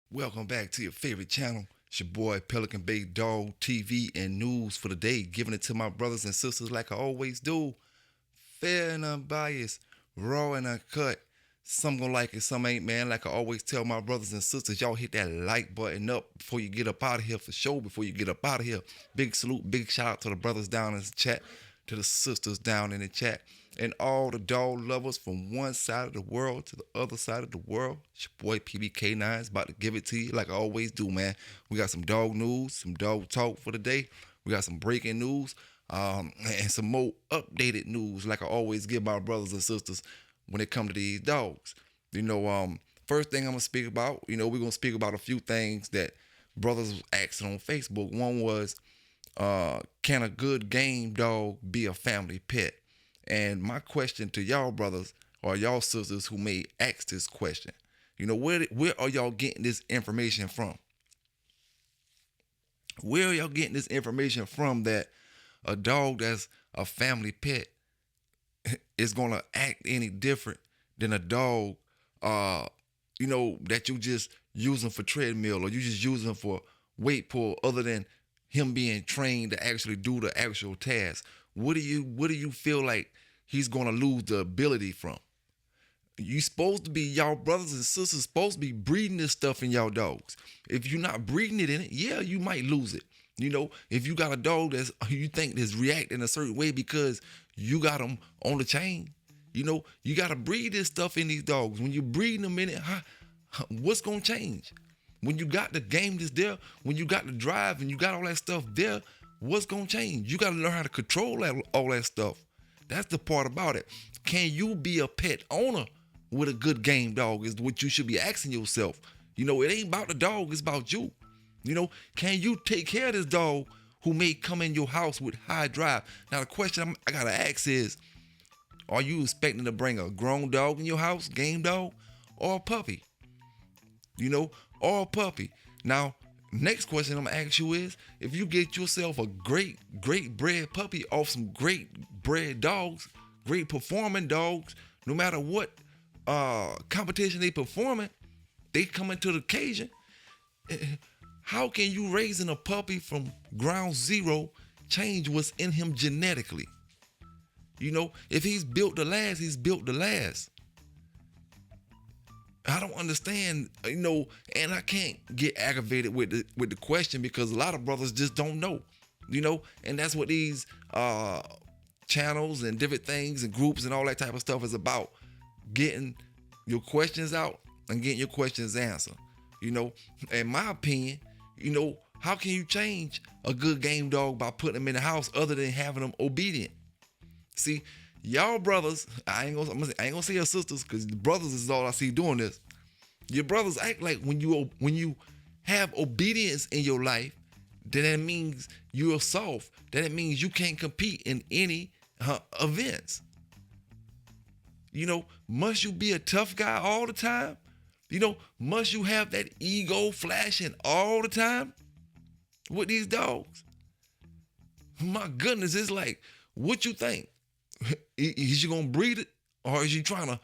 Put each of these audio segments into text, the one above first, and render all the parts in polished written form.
Welcome back to your favorite channel. It's your boy Pelican Bay Dog TV and news for the day, giving it to my brothers and sisters like I always do. Fair and unbiased, raw and uncut. Some gonna like it, some ain't, man. Like I always tell my brothers and sisters, y'all hit that like button up before you get up out of here for sure. Before you get up out of here, big salute, big shout out to the brothers down in the chat, to the sisters down in the chat, and all the dog lovers from one side of the world to the other side of the world. It's your boy PBK9s about to give it to you like I always do, man. We got some dog news, some dog talk for the day. We got some breaking news, and some more updated news like I always give my brothers and sisters when it come to these dogs. First thing I'm gonna speak about, we're gonna speak about a few things that brothers was asking on Facebook. One was, can a good game dog be a family pet? And my question to y'all brothers or y'all sisters who may ask this question, where are y'all getting this information from? Where are y'all getting this information from that a dog that's a family pet is gonna act any different than a dog, that you just using for treadmill or you just using for weight pull, other than him being trained to actually do the actual task? What do you feel like he's gonna lose the ability from? You supposed to be, y'all brothers and sisters supposed to be breeding this stuff in y'all dogs. If you're not breeding it in it, yeah, you might lose it. If you got a dog that's you think is reacting a certain way because you got them on the chain, you gotta breed this stuff in these dogs. When you breeding them in it, what's gonna change? When you got the game that's there, when you got the drive and you got all that stuff there, what's gonna change? You gotta learn how to control all that stuff. That's the part about it. Can you be a pet owner with a good game dog is what you should be asking yourself. It ain't about the dog, it's about you. Can you take care of this dog who may come in your house with high drive? Now the question I gotta ask is, are you expecting to bring a grown dog in your house, game dog, or a puppy? Or a puppy. Now, next question I'm gonna ask you is, if you get yourself a great bred puppy off some great bred dogs, great performing dogs, no matter what competition they performing, they come into the occasion. How can you raising a puppy from ground zero change what's in him genetically? If he's built to last, he's built to last. I don't understand, and I can't get aggravated with the question because a lot of brothers just don't know, and that's what these channels and different things and groups and all that type of stuff is about: getting your questions out and getting your questions answered. In my opinion, how can you change a good game dog by putting them in the house other than having them obedient? See, y'all brothers, I ain't gonna say your sisters, because brothers is all I see doing this. Your brothers act like when you have obedience in your life, then that means you're soft. Then it means you can't compete in any events. Must you be a tough guy all the time? Must you have that ego flashing all the time with these dogs? My goodness, it's like, what you think? Is you gonna breed it, or is you trying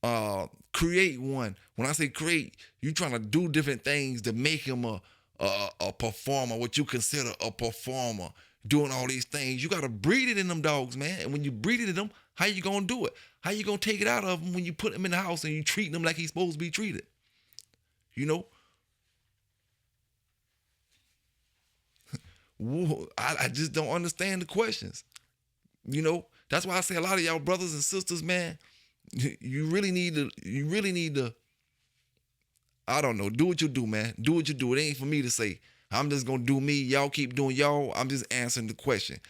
to create one? When I say create, you trying to do different things to make him a performer, what you consider a performer, doing all these things. You gotta breed it in them dogs, man. And when you breed it in them, how you gonna do it? How you gonna take it out of him when you put him in the house and you treat him like he's supposed to be treated? You know, I just don't understand the questions. That's why I say a lot of y'all brothers and sisters, man, you really need to, I don't know, do what you do, man. Do what you do. It ain't for me to say. I'm just gonna do me. Y'all keep doing y'all. I'm just answering the question.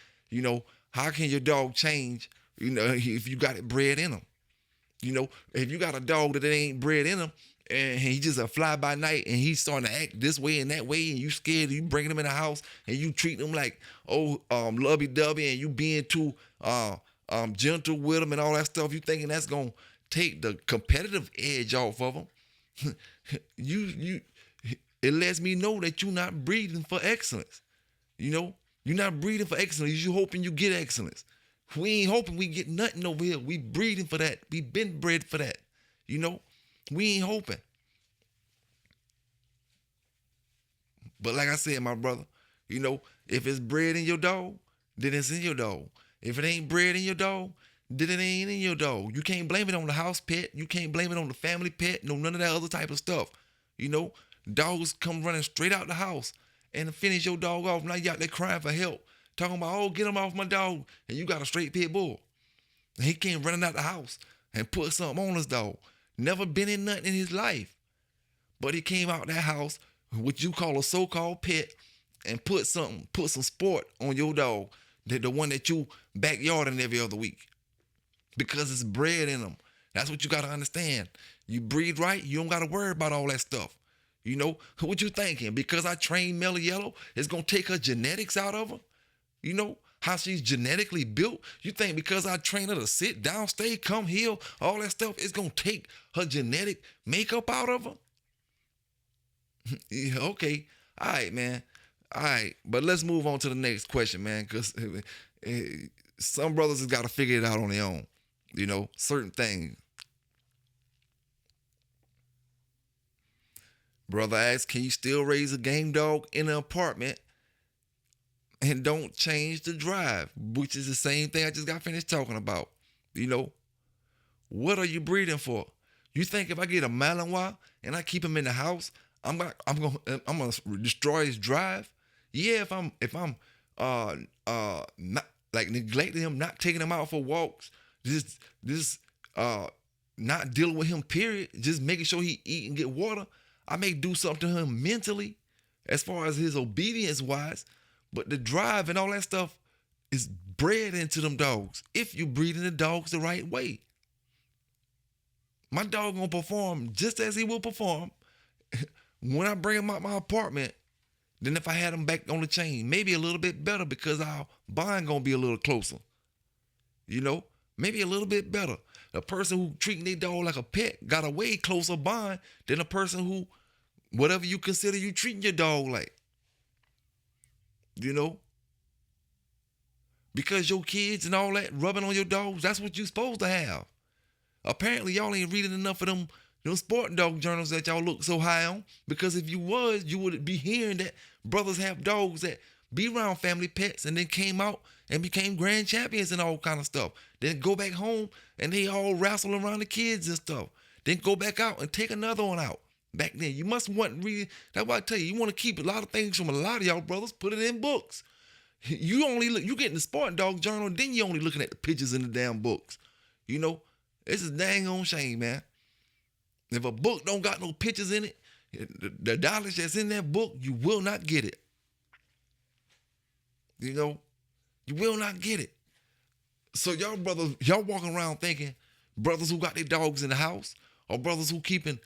How can your dog change, if you got it bred in him? If you got a dog that it ain't bred in him, and he just a fly by night, and he's starting to act this way and that way, and you scared, you bringing him in the house, and you treat him like, lovey dovey, and you being too gentle with him and all that stuff, you thinking that's gonna take the competitive edge off of him. you it lets me know that you're not breeding for excellence. You're not breeding for excellence. You hoping you get excellence. We ain't hoping we get nothing over here. We breeding for that. We been bred for that. We ain't hoping. But like I said, my brother, you know, if it's bred in your dog, then it's in your dog. If it ain't bred in your dog, then it ain't in your dog. You can't blame it on the house pet. You can't blame it on the family pet. No, none of that other type of stuff. You know, dogs come running straight out the house and finish your dog off. Now you out there crying for help, talking about, oh, get him off my dog, and you got a straight pit bull. And he came running out the house and put something on his dog. Never been in nothing in his life, but he came out that house, what you call a so-called pet, and put some sport on your dog, the one that you backyarding every other week, because it's bred in them. That's what you got to understand. You breed right, you don't got to worry about all that stuff. You know, what you thinking? Because I trained Mellow Yellow, it's going to take her genetics out of her? You know, how she's genetically built? You think because I train her to sit down, stay, come, heal, all that stuff, it's going to take her genetic makeup out of her? Yeah, okay. All right, man. All right. But let's move on to the next question, man, because some brothers has got to figure it out on their own. You know, certain things. Brother asks, can you still raise a game dog in an apartment and don't change the drive? Which is the same thing I just got finished talking about. You know, what are you breeding for? You think if I get a Malinois and I keep him in the house, I'm gonna destroy his drive? Yeah, if I'm not like neglecting him, not taking him out for walks, just not dealing with him, period, just making sure he eat and get water, I may do something to him mentally as far as his obedience wise, but the drive and all that stuff is bred into them dogs if you breeding the dogs the right way. My dog gonna perform just as he will perform when I bring him out my apartment than if I had him back on the chain. Maybe a little bit better because our bond gonna be a little closer. You know, maybe a little bit better. A person who treating their dog like a pet got a way closer bond than a person who, whatever you consider you treating your dog like. You know, because your kids and all that rubbing on your dogs, that's what you supposed to have. Apparently, y'all ain't reading enough of them sporting dog journals that y'all look so high on. Because if you was, you would be hearing that brothers have dogs that be around family pets and then came out and became grand champions and all kind of stuff. Then go back home and they all wrestle around the kids and stuff. Then go back out and take another one out. Back then, you must want reading. That's why I tell you, you want to keep a lot of things from a lot of y'all brothers, put it in books. You only look, you getting the sporting dog journal, then you only looking at the pictures in the damn books. You know, it's a dang on shame, man. If a book don't got no pictures in it, the knowledge that's in that book, you will not get it. You know, you will not get it. So y'all brothers, y'all walking around thinking brothers who got their dogs in the house or brothers who keeping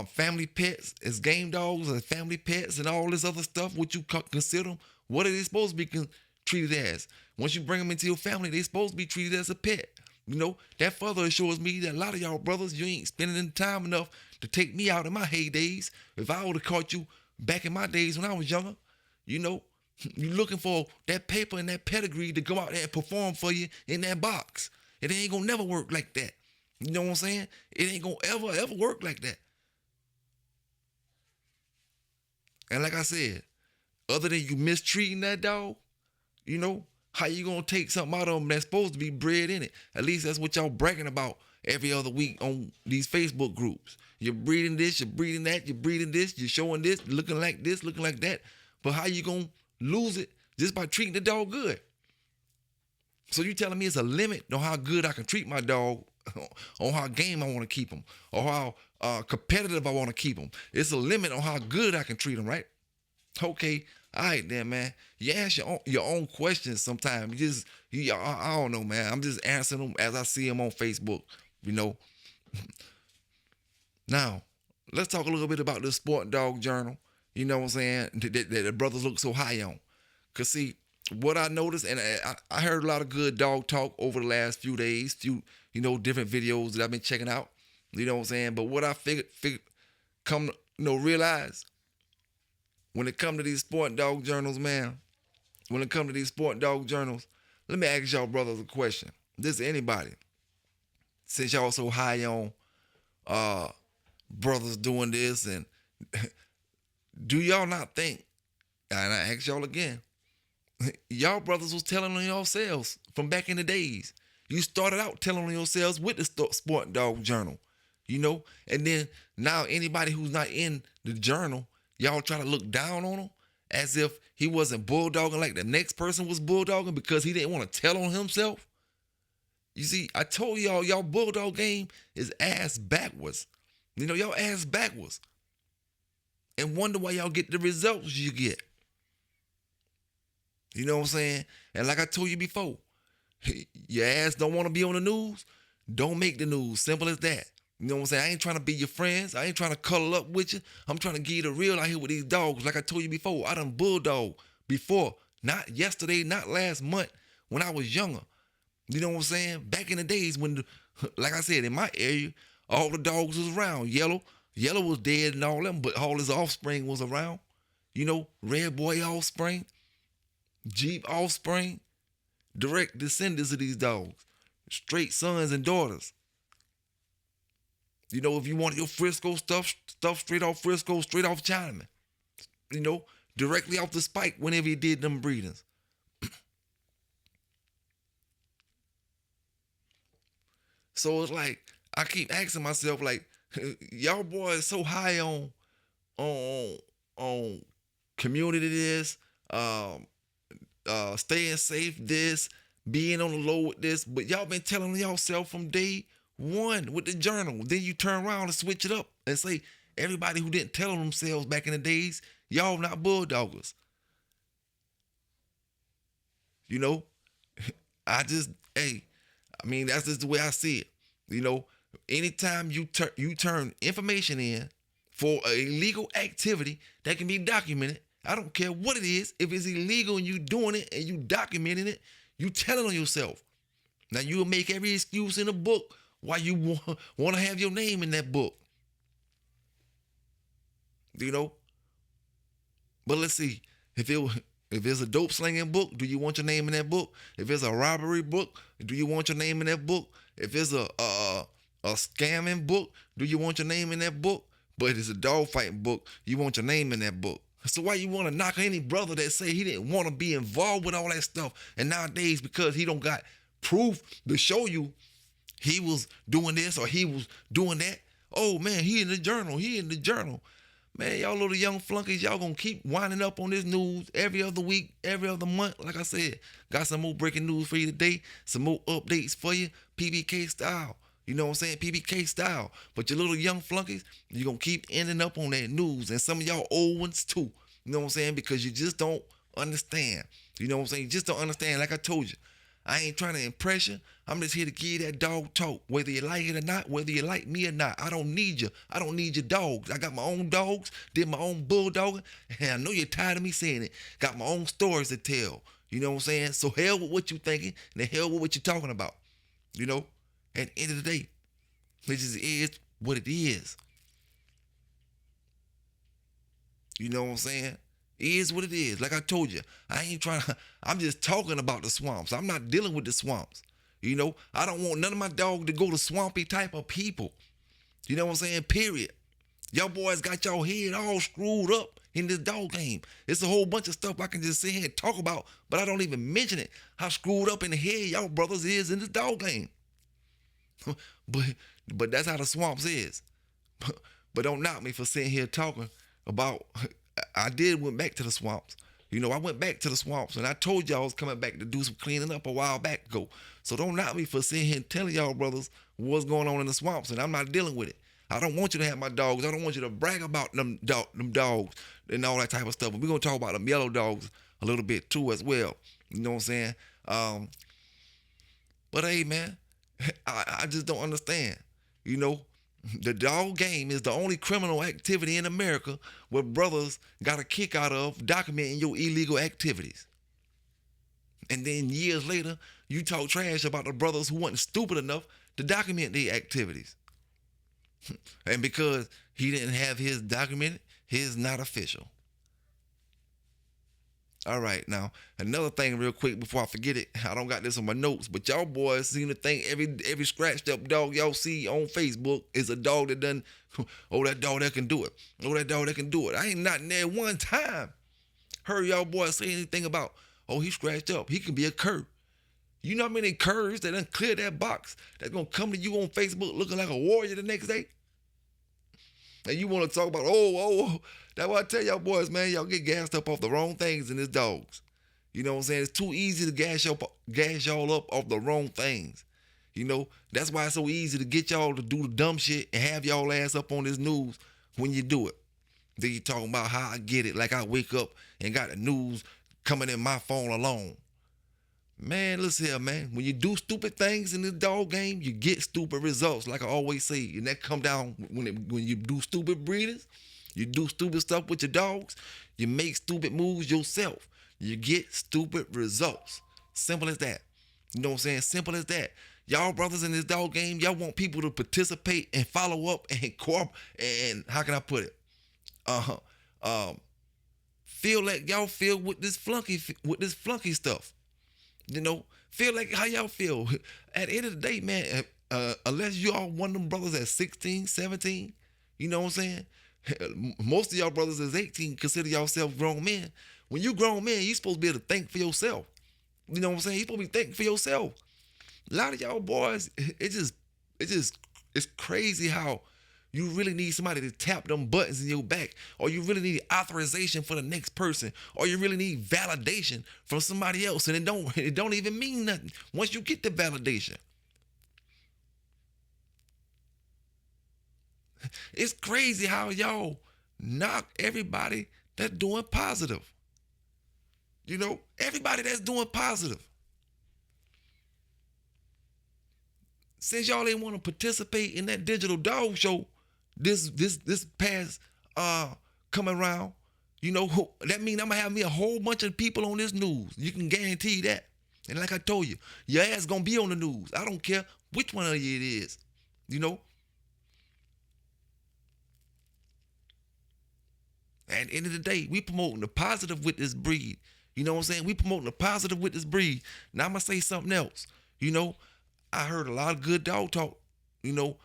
family pets as game dogs and family pets and all this other stuff, what you consider them, what are they supposed to be treated as? Once you bring them into your family, they supposed to be treated as a pet. You know, that further assures me that a lot of y'all brothers, you ain't spending time enough to take me out in my heydays. If I would have caught you back in my days when I was younger, you know, you looking for that paper and that pedigree to go out there and perform for you in that box. It ain't gonna never work like that. You know what I'm saying? It ain't gonna ever work like that. And like I said, other than you mistreating that dog, you know, how you gonna take something out of them that's supposed to be bred in it? At least that's what y'all bragging about every other week on these Facebook groups. You're breeding this, you're breeding that, you're breeding this, you're showing this, looking like this, looking like that. But how you gonna lose it just by treating the dog good? So you telling me it's a limit on how good I can treat my dog, on how game I want to keep him, or how competitive I want to keep him. It's a limit on how good I can treat him, right? Okay, all right then, man. You ask your own questions sometimes. I don't know, man. I'm just answering them as I see them on Facebook, you know. Now, let's talk a little bit about the Sport Dog Journal. You know what I'm saying? That the brothers look so high on. Because, see, what I noticed, and I heard a lot of good dog talk over the last few days, different videos that I've been checking out. You know what I'm saying? But what I realize when it comes to these sport dog journals, man, let me ask y'all brothers a question. This is anybody. Since y'all so high on brothers doing this, and do y'all not think And I ask y'all again, y'all brothers was telling on yourselves from back in the days. You started out telling on yourselves with the Sport Dog Journal, and then now anybody who's not in the journal, y'all try to look down on him as if he wasn't bulldogging like the next person was bulldogging because he didn't want to tell on himself. You see, I told y'all bulldog game is ass backwards. Y'all ass backwards. And wonder why y'all get the results you get. You know what I'm saying? And like I told you before, your ass don't want to be on the news, don't make the news. Simple as that. You know what I'm saying? I ain't trying to be your friends. I ain't trying to cuddle up with you. I'm trying to give you the real out here with these dogs. Like I told you before, I done bulldog before. Not yesterday, not last month, when I was younger. You know what I'm saying? Back in the days when, like I said, in my area, all the dogs was around. Yellow was dead and all them, but all his offspring was around. Red boy offspring, Jeep offspring, direct descendants of these dogs, straight sons and daughters. If you want your Frisco stuff straight off Frisco, straight off Chinaman. Directly off the spike whenever he did them breedings. So it's like, I keep asking myself, like, y'all boys so high on community this, staying safe this, being on the low with this, but y'all been telling yourself from day one with the journal. Then you turn around and switch it up and say, everybody who didn't tell themselves back in the days, y'all not bulldoggers. I just, that's just the way I see it. Anytime you turn information in for an illegal activity that can be documented, I don't care what it is. If it's illegal and you doing it and you documenting it, you telling on yourself. Now you'll make every excuse in the book why you want to have your name in that book. But let's see, if it's a dope slinging book, do you want your name in that book? If it's a robbery book, do you want your name in that book? If it's a scamming book, do you want your name in that book? But if it's a dog fighting book, you want your name in that book. So why you want to knock any brother that say he didn't want to be involved with all that stuff? And nowadays, because he don't got proof to show you he was doing this or he was doing that, oh man, he in the journal. Man, y'all little young flunkies, y'all gonna keep winding up on this news every other week, every other month. Like I said, got some more breaking news for you today, some more updates for you, PBK style. You know what I'm saying? PBK style. But your little young flunkies, you're gonna keep ending up on that news. And some of y'all old ones too. You know what I'm saying? Because you just don't understand. You know what I'm saying? You just don't understand. Like I told you, I ain't trying to impress you. I'm just here to give you that dog talk. Whether you like it or not, whether you like me or not. I don't need you. I don't need your dogs. I got my own dogs, did my own bulldogging, and I know you're tired of me saying it. Got my own stories to tell. You know what I'm saying? So hell with what you thinking, and the hell with what you're talking about. At the end of the day, it just is what it is. You know what I'm saying? It is what it is. Like I told you, I'm just talking about the swamps. I'm not dealing with the swamps. I don't want none of my dog to go to swampy type of people. You know what I'm saying? Period. Y'all boys got y'all head all screwed up in this dog game. It's a whole bunch of stuff I can just sit here and talk about, but I don't even mention it. How screwed up in the head y'all brothers is in this dog game. but that's how the swamps is. But don't knock me for sitting here talking about. I went back to the swamps. I went back to the swamps, and I told y'all I was coming back to do some cleaning up a while back ago. So don't knock me for sitting here and telling y'all brothers what's going on in the swamps, and I'm not dealing with it. I don't want you to have my dogs. I don't want you to brag about them dogs and all that type of stuff. But we're going to talk about them yellow dogs a little bit too as well. You know what I'm saying? But hey, man, I just don't understand. The dog game is the only criminal activity in America where brothers got a kick out of documenting your illegal activities. And then years later, you talk trash about the brothers who weren't stupid enough to document their activities. And because he didn't have his documented, his not official. All right, now, another thing real quick before I forget it. I don't got this on my notes, but y'all boys seem to think every scratched up dog y'all see on Facebook is a dog that done, oh, that dog that can do it. Oh, that dog that can do it. I ain't not in there one time. heard y'all boys say anything about, oh, he scratched up. He can be a cur. You know how many curs that done cleared that box that's gonna come to you on Facebook looking like a warrior the next day? And you want to talk about, oh, that's why I tell y'all boys, man, y'all get gassed up off the wrong things in this dogs. You know what I'm saying? It's too easy to gas y'all up off the wrong things. You know, that's why it's so easy to get y'all to do the dumb shit and have y'all ass up on this news when you do it. Then you talking about how I get it, like I wake up and got the news coming in my phone alone. Man, listen here, man. When you do stupid things in this dog game, you get stupid results, like I always say. And that come down when you do stupid breeders, you do stupid stuff with your dogs, you make stupid moves yourself. You get stupid results. Simple as that. You know what I'm saying? Simple as that. Y'all brothers in this dog game, y'all want people to participate and follow up and cooperate. And how can I put it? Feel like y'all feel with this flunky stuff. You know, feel like how y'all feel. At the end of the day, man, unless you all one of them brothers at 16, 17, you know what I'm saying? Most of y'all brothers is 18, consider yourself grown men. When you grown men, you supposed to be able to think for yourself. You know what I'm saying? You supposed to be thinking for yourself. A lot of y'all boys, it's crazy how you really need somebody to tap them buttons in your back, or you really need authorization for the next person, or you really need validation from somebody else, and it don't even mean nothing once you get the validation. It's crazy how y'all knock everybody that's doing positive. You know, everybody that's doing positive. Since y'all ain't want to participate in that digital dog show this past coming around, you know, that means I'm gonna have me a whole bunch of people on this news. You can guarantee that. And like I told you, your ass gonna be on the news. I don't care which one of you it is. You know? At the end of the day, we promoting the positive with this breed. You know what I'm saying? We promoting the positive with this breed. Now I'm gonna say something else. You know, I heard a lot of good dog talk, you know,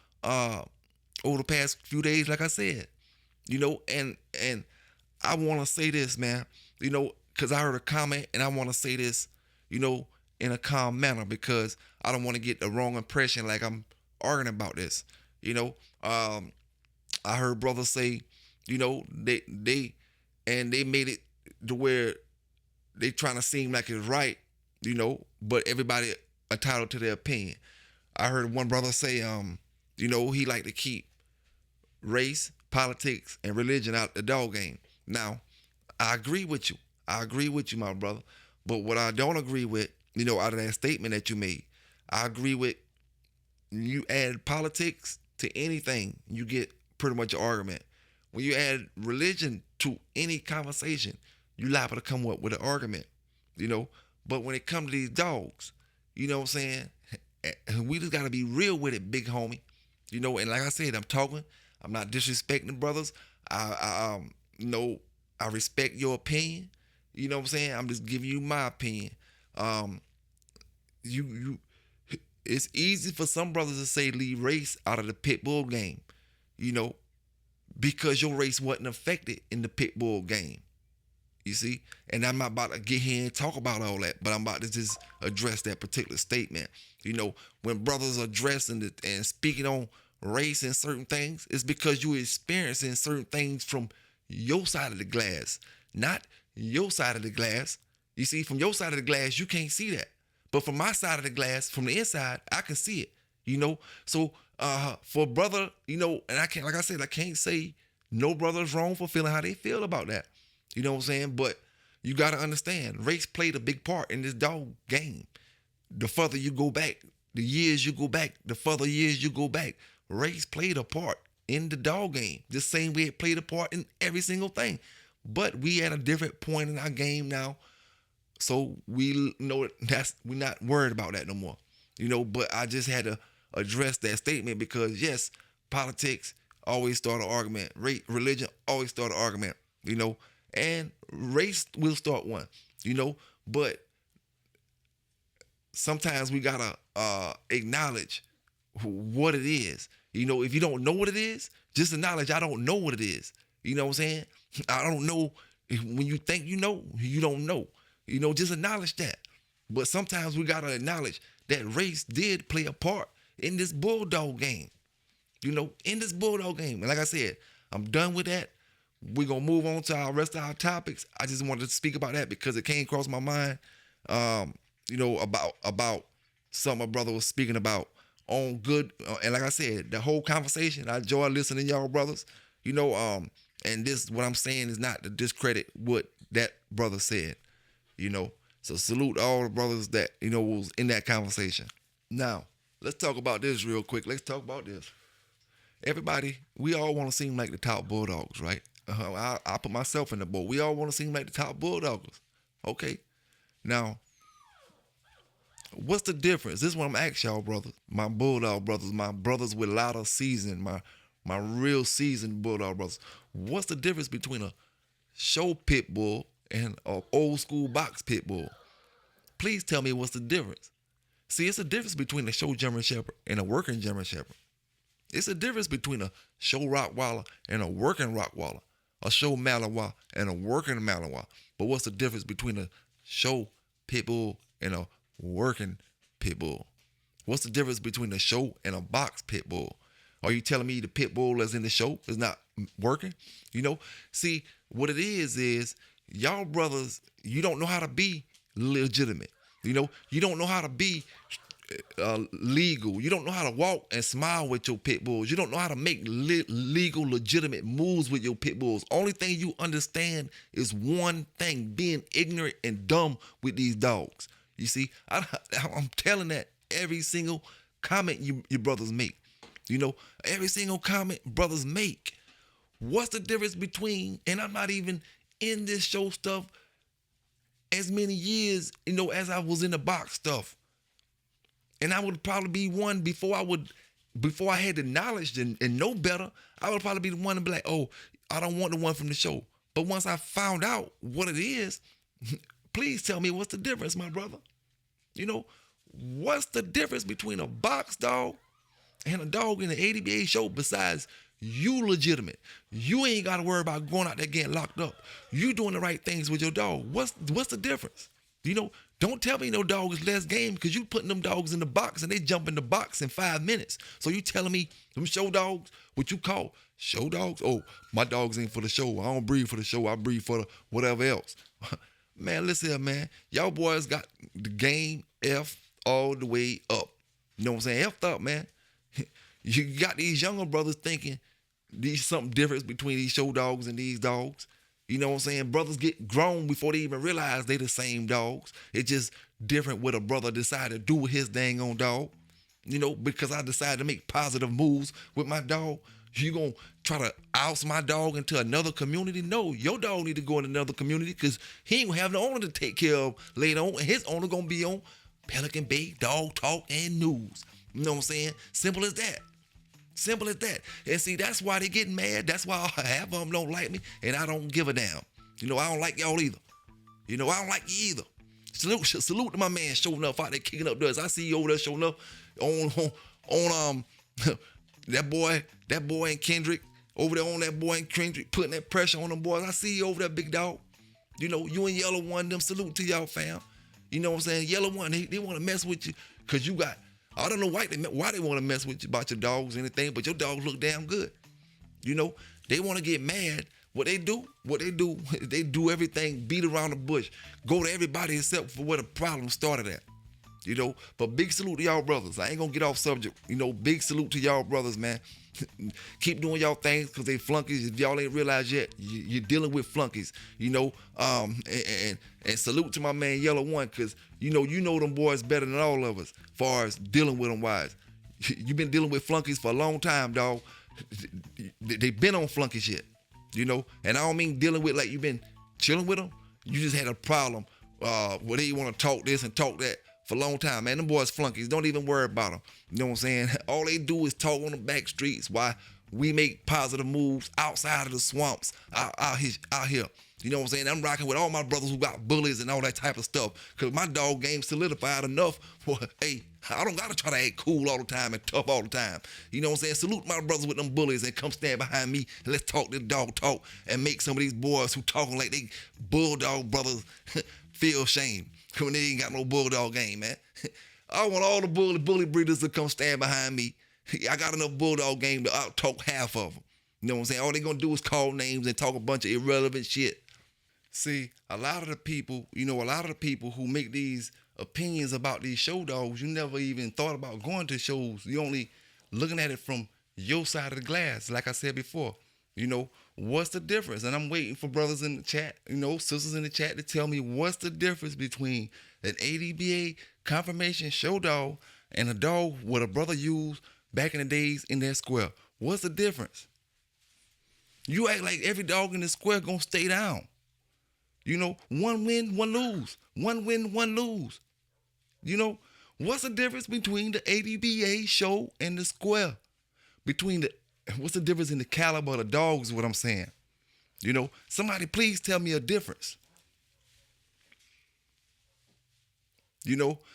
over the past few days, like I said. You know, and I wanna say this, man, you know, because I heard a comment and I wanna say this, you know, in a calm manner, because I don't want to get the wrong impression like I'm arguing about this. You know, I heard brothers say, you know, they made it to where they trying to seem like it's right, you know, but everybody entitled to their opinion. I heard one brother say, you know, he like to keep race, politics, and religion out the dog game. Now, I agree with you. I agree with you, my brother. But what I don't agree with, you know, out of that statement that you made, I agree with you add politics to anything, you get pretty much an argument. When you add religion to any conversation, you liable to come up with an argument, you know. But when it comes to these dogs, you know what I'm saying? We just got to be real with it, big homie. You know, and like I said, I'm not disrespecting brothers. You know, I respect your opinion. You know what I'm saying? I'm just giving you my opinion. It's easy for some brothers to say leave race out of the pit bull game, you know, because your race wasn't affected in the pit bull game. You see? And I'm not about to get here and talk about all that, but I'm about to just address that particular statement. You know, when brothers are addressing it and speaking on race and certain things, it's because you're experiencing certain things from your side of the glass, not your side of the glass. You see, from your side of the glass, you can't see that. But from my side of the glass, from the inside, I can see it, you know? So for brother, you know, and I can't, like I said, I can't say no brother's wrong for feeling how they feel about that. You know what I'm saying? But you got to understand, race played a big part in this dog game. The further you go back, the years you go back, the further years you go back, race played a part in the dog game. The same way it played a part in every single thing. But we at a different point in our game now. So we know we're not worried about that no more. You know, but I just had to address that statement because, yes, politics always start an argument. Religion always start an argument, you know, and race will start one, you know, but sometimes we got to acknowledge what it is. You know, if you don't know what it is, just acknowledge I don't know what it is. You know what I'm saying? I don't know When you think you know, you don't know. Just acknowledge that. But sometimes we gotta acknowledge that race did play a part in this bulldog game. In this bulldog game. And like I said, I'm done with that. We're gonna move on to our rest of our topics. I just wanted to speak about that because it came across my mind. About something my brother was speaking about on good. And like I said, the whole conversation, I enjoy listening to y'all brothers. And this what I'm saying is not to discredit what that brother said. So salute all the brothers that was in that conversation. Now let's talk about this real quick. Let's talk about this. Everybody, we all want to seem like the top bulldogs, right? I put myself in the boat. We all want to seem like the top bulldogs. Okay. Now, what's the difference? This is what I'm asking y'all, brothers. My bulldog brothers, my brothers with a lot of season, my real seasoned bulldog brothers. What's the difference between a show pit bull and an old school box pit bull? Please tell me what's the difference. See, it's a difference between a show German Shepherd and a working German Shepherd. It's a difference between a show Rottweiler and a working Rottweiler, a show Malinois and a working Malinois. But what's the difference between a show pit bull and a working pit bull? What's the difference between a show and a box pit bull? Are you telling me the pit bull that's in the show is not working? See, what it is y'all brothers, you don't know how to be legitimate. You don't know how to be legal. You don't know how to walk and smile with your pit bulls. You don't know how to make legal, legitimate moves with your pit bulls. Only thing you understand is one thing: being ignorant and dumb with these dogs. You see, I'm telling that every single comment you brothers make. Every single comment brothers make. What's the difference between? And I'm not even in this show stuff as many years, as I was in the box stuff. And I would probably be one before I had the knowledge and know better. I would probably be the one to be like, oh, I don't want the one from the show. But once I found out what it is, please tell me what's the difference, my brother. What's the difference between a box dog and a dog in the ADBA show besides you legitimate? You ain't got to worry about going out there getting locked up. You doing the right things with your dog. What's the difference? Don't tell me no dog is less game because you putting them dogs in the box and they jump in the box in 5 minutes. So you telling me them show dogs, what you call show dogs? Oh, my dogs ain't for the show. I don't breed for the show. I breed for the whatever else. Man, listen here, man. Y'all boys got the game F all the way up. You know what I'm saying? F'd up, man. You got these younger brothers thinking there's something different between these show dogs and these dogs. You know what I'm saying? Brothers get grown before they even realize they the same dogs. It's just different what a brother decided to do with his dang on dog. Because I decided to make positive moves with my dog. You gonna try to oust my dog into another community? No, your dog need to go in another community because he ain't gonna have no owner to take care of later on. And his owner gonna be on Pelican Bay, Dog Talk, and News. You know what I'm saying? Simple as that. Simple as that. And see, that's why they getting mad. That's why half of them don't like me, and I don't give a damn. I don't like y'all either. I don't like you either. Salute to my man showing up out there kicking up dust. I see you over there showing up on that boy and Kendrick over there on that boy and Kendrick putting that pressure on them boys. I see you over there, big dog. You and Yellow One, them salute to y'all fam. You know what I'm saying? Yellow One, they want to mess with you because you got. I don't know why they want to mess with you about your dogs or anything, but your dogs look damn good. They want to get mad. What they do, they do everything, beat around the bush, go to everybody except for where the problem started at. But big salute to y'all brothers. I ain't gonna get off subject. Big salute to y'all brothers, man. Keep doing y'all things because they flunkies. If y'all ain't realized yet, you're dealing with flunkies. And salute to my man Yellow One because you know them boys better than all of us. Far as dealing with them wise, you've been dealing with flunkies for a long time, dog. They been on flunky shit. And I don't mean dealing with like you've been chilling with them. You just had a problem where they want to talk this and talk that for a long time, man. Them boys flunkies. Don't even worry about them. You know what I'm saying? All they do is talk on the back streets while we make positive moves outside of the swamps out here. You know what I'm saying? I'm rocking with all my brothers who got bullies and all that type of stuff. Cause my dog game solidified enough for, hey, I don't gotta try to act cool all the time and tough all the time. You know what I'm saying? Salute my brothers with them bullies and come stand behind me and let's talk this dog talk and make some of these boys who talking like they bulldog brothers feel shame when they ain't got no bulldog game, man. I want all the bully breeders to come stand behind me. I got enough bulldog game to out talk half of them. You know what I'm saying? All they gonna do is call names and talk a bunch of irrelevant shit. See, a lot of the people who make these opinions about these show dogs, you never even thought about going to shows. You only looking at it from your side of the glass. Like I said before, what's the difference? And I'm waiting for brothers in the chat, sisters in the chat to tell me what's the difference between an ADBA confirmation show dog and a dog what a brother used back in the days in that square. What's the difference? You act like every dog in the square gonna stay down. One win, one lose. One win, one lose. What's the difference between the ADBA show and the square? What's the difference in the caliber of the dogs is what I'm saying. Somebody please tell me a difference. A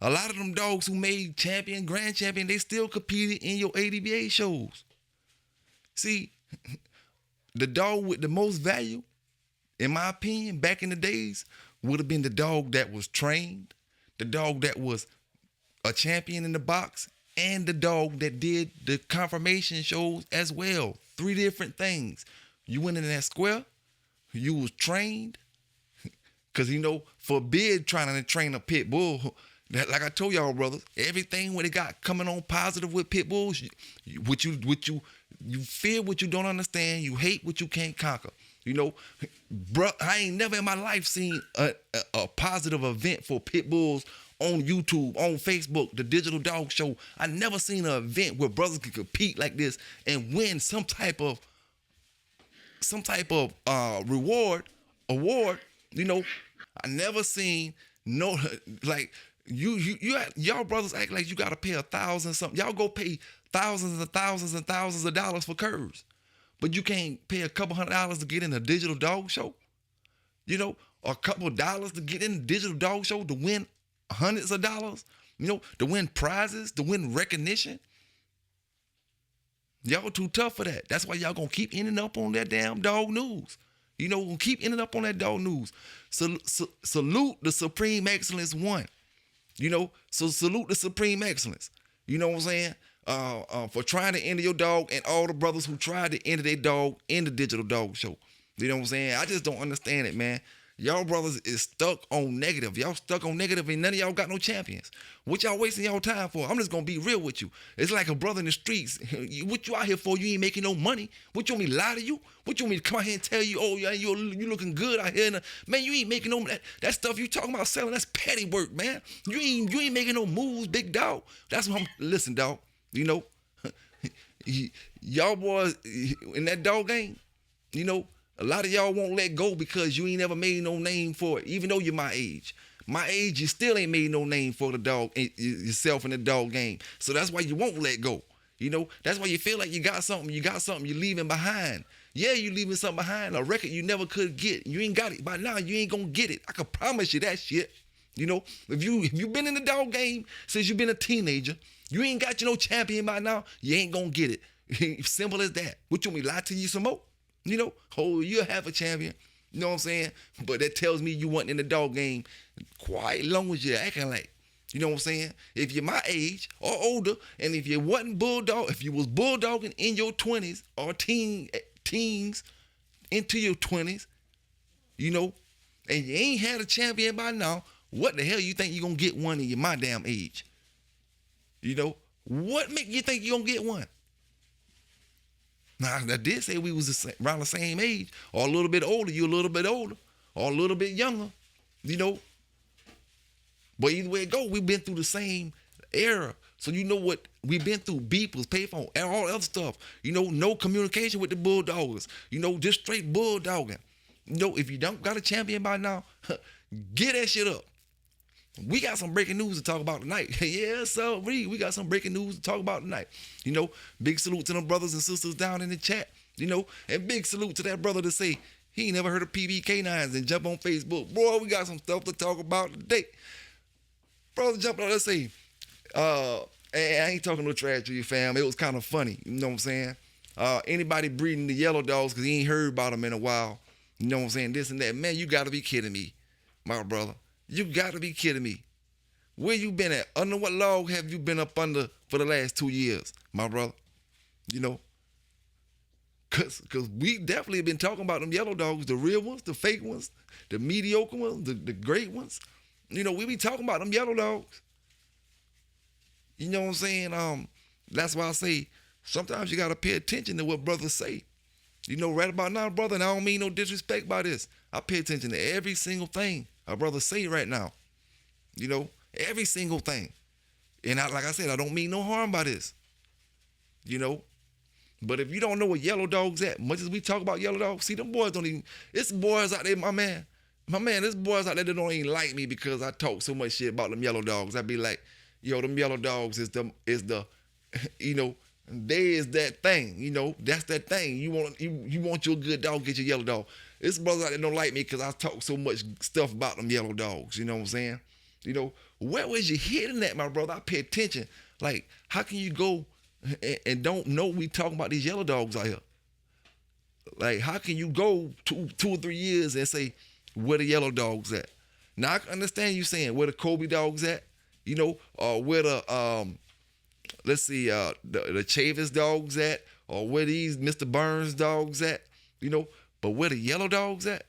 lot of them dogs who made champion, grand champion, they still competed in your ADBA shows. See, the dog with the most value, in my opinion, back in the days, would have been the dog that was trained, the dog that was a champion in the box, and the dog that did the confirmation shows as well. 3 different things. You went in that square, you was trained, because, forbid trying to train a pit bull. Like I told y'all, brothers, everything what they got coming on positive with pit bulls, you fear what you don't understand, you hate what you can't conquer. Bro, I ain't never in my life seen a positive event for pit bulls on YouTube, on Facebook, the Digital Dog Show. I never seen an event where brothers could compete like this and win some type of award. I never seen y'all brothers act like you gotta pay $1,000 something. Y'all go pay thousands and thousands and thousands of dollars for curves. But you can't pay a couple $100 to get in a Digital Dog Show? Or a couple of dollars to get in a Digital Dog Show to win hundreds of dollars? To win prizes, to win recognition? Y'all too tough for that. That's why y'all gonna keep ending up on that damn dog news. Gonna keep ending up on that dog news. Salute the Supreme Excellence One. So salute the Supreme Excellence. You know what I'm saying? For trying to enter your dog and all the brothers who tried to enter their dog in the Digital Dog Show. You know what I'm saying? I just don't understand it, man. Y'all brothers is stuck on negative. Y'all stuck on negative and none of y'all got no champions. What y'all wasting y'all time for? I'm just going to be real with you. It's like a brother in the streets. What you out here for? You ain't making no money. What you want me to lie to you? What you want me to come out here and tell you, oh, yeah, you looking good out here? Man, you ain't making no, that stuff you talking about selling, that's petty work, man. You ain't making no moves, big dog. That's what listen, dog. Y'all boys in that dog game, a lot of y'all won't let go because you ain't never made no name for it, even though you're my age. My age, you still ain't made no name for the dog, yourself in the dog game. So that's why you won't let go. That's why you feel like you got something, you're leaving behind. Yeah, you leaving something behind, a record you never could get. You ain't got it. By now, you ain't gonna get it. I can promise you that shit. If you've been in the dog game since you've been a teenager, you ain't got your no champion by now, you ain't gonna get it. Simple as that. What you want me to lie to you some more? You'll have a champion. You know what I'm saying? But that tells me you wasn't in the dog game quite long as you're acting like. You know what I'm saying? If you're my age or older, and if you wasn't if you was bulldogging in your 20s or teens into your 20s, and you ain't had a champion by now, what the hell you think you gonna get one in my damn age? What make you think you gonna get one? Now, I did say we was around the same age, or a little bit older, you a little bit older, or a little bit younger, But either way it go, we've been through the same era. So you know what we've been through, beepers, payphone, and all other stuff. No communication with the bulldoggers. Just straight bulldogging. If you don't got a champion by now, get that shit up. We got some breaking news to talk about tonight. Yeah, so we got some breaking news to talk about tonight. Big salute to them brothers and sisters down in the chat. And big salute to that brother to say He ain't never heard of PBK9s and jump on Facebook. Boy, we got some stuff to talk about today. Brother, jump on, let's see. And I ain't talking no trash to you, fam. It was kind of funny. You know what I'm saying? Anybody breeding the yellow dogs because he ain't heard about them in a while. You know what I'm saying? This and that. Man, you got to be kidding me, my brother. You got to be kidding me. Where you been at? Under what log have you been up under for the last 2 years, my brother? You know? Cause we definitely been talking about them yellow dogs, the real ones, the fake ones, the mediocre ones, the great ones. You know, we be talking about them yellow dogs. You know what I'm saying? That's why I say sometimes you gotta pay attention to what brothers say. You know, right about now, brother, and I don't mean no disrespect by this. I pay attention to every single thing a brother say right now. You know, every single thing. And like I said, I don't mean no harm by this. You know? But if you don't know where yellow dogs at, much as we talk about yellow dogs, see, them boys don't even, it's boys out there, my man, there's boys out there that don't even like me because I talk so much shit about them yellow dogs. I be like, yo, them yellow dogs is the, you know, they is that thing, you know, that's that thing. You want your good dog, get your yellow dog. It's brothers out there don't like me because I talk so much stuff about them yellow dogs, you know what I'm saying? You know, where was you hitting at, my brother? I pay attention. Like, how can you go and don't know we talking about these yellow dogs out here? Like, how can you go 2 or 3 years and say, where the yellow dogs at? Now, I can understand you saying where the Kobe dogs at, you know, or where the, let's see, the Chavis dogs at, or where these Mr. Burns dogs at, you know, but where the yellow dogs at?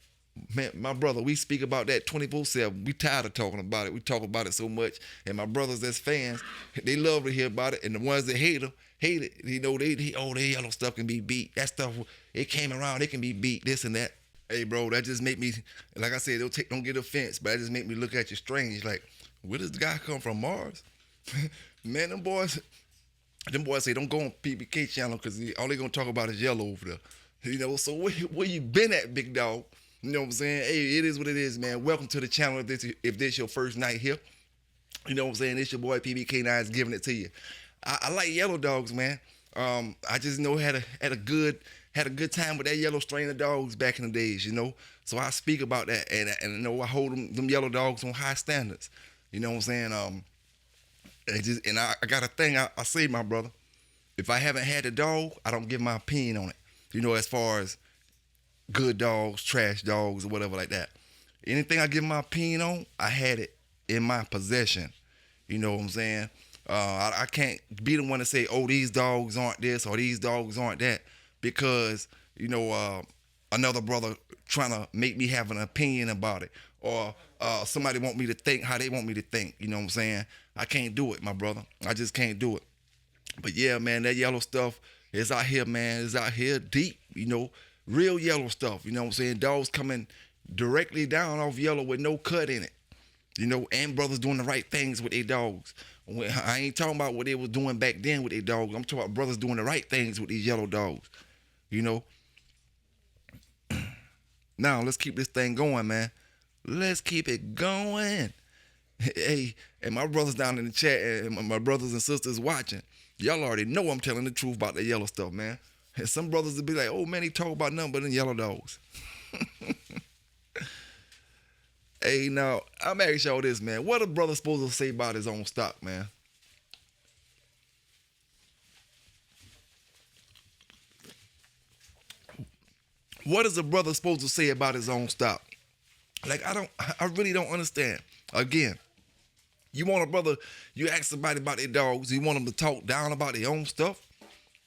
Man, my brother, we speak about that 24/7. We tired of talking about it. We talk about it so much. And my brothers that's fans, they love to hear about it. And the ones that hate it. You know, their yellow stuff can be beat. That stuff, it came around, it can be beat, this and that. Hey, bro, that just make me, like I said, don't get offense, but that just make me look at you strange. Like, where does the guy come from, Mars? Man, them boys say don't go on PBK channel because all they gonna talk about is yellow over there. You know, so where you been at, big dog? You know what I'm saying? Hey, it is what it is, man. Welcome to the channel if this your first night here. You know what I'm saying? It's your boy PBK9s giving it to you. I like yellow dogs, man. I just know had a good time with that yellow strain of dogs back in the days, you know. So I speak about that, and I know I hold them yellow dogs on high standards. You know what I'm saying? I got a thing I say, my brother. If I haven't had a dog, I don't give my opinion on it. You know, as far as good dogs, trash dogs, or whatever like that. Anything I give my opinion on, I had it in my possession. You know what I'm saying? I can't be the one to say, oh, these dogs aren't this or these dogs aren't that, because, you know, another brother trying to make me have an opinion about it, or somebody want me to think how they want me to think. You know what I'm saying? I can't do it, my brother. I just can't do it. But yeah, man, that yellow stuff is out here, man. It's out here deep, you know. Real yellow stuff, you know what I'm saying? Dogs coming directly down off yellow with no cut in it. You know, and brothers doing the right things with their dogs. I ain't talking about what they was doing back then with their dogs. I'm talking about brothers doing the right things with these yellow dogs. You know? Now, let's keep this thing going, man. Let's keep it going. Hey, and my brothers down in the chat and my brothers and sisters watching, y'all already know I'm telling the truth about the yellow stuff, man. And some brothers will be like, oh, man, he talk about nothing but them yellow dogs. Hey, now, I'm asking y'all this, man. What a brother supposed to say about his own stock, man? What is a brother supposed to say about his own stock? Like, I really don't understand. Again, you want a brother, you ask somebody about their dogs, you want them to talk down about their own stuff,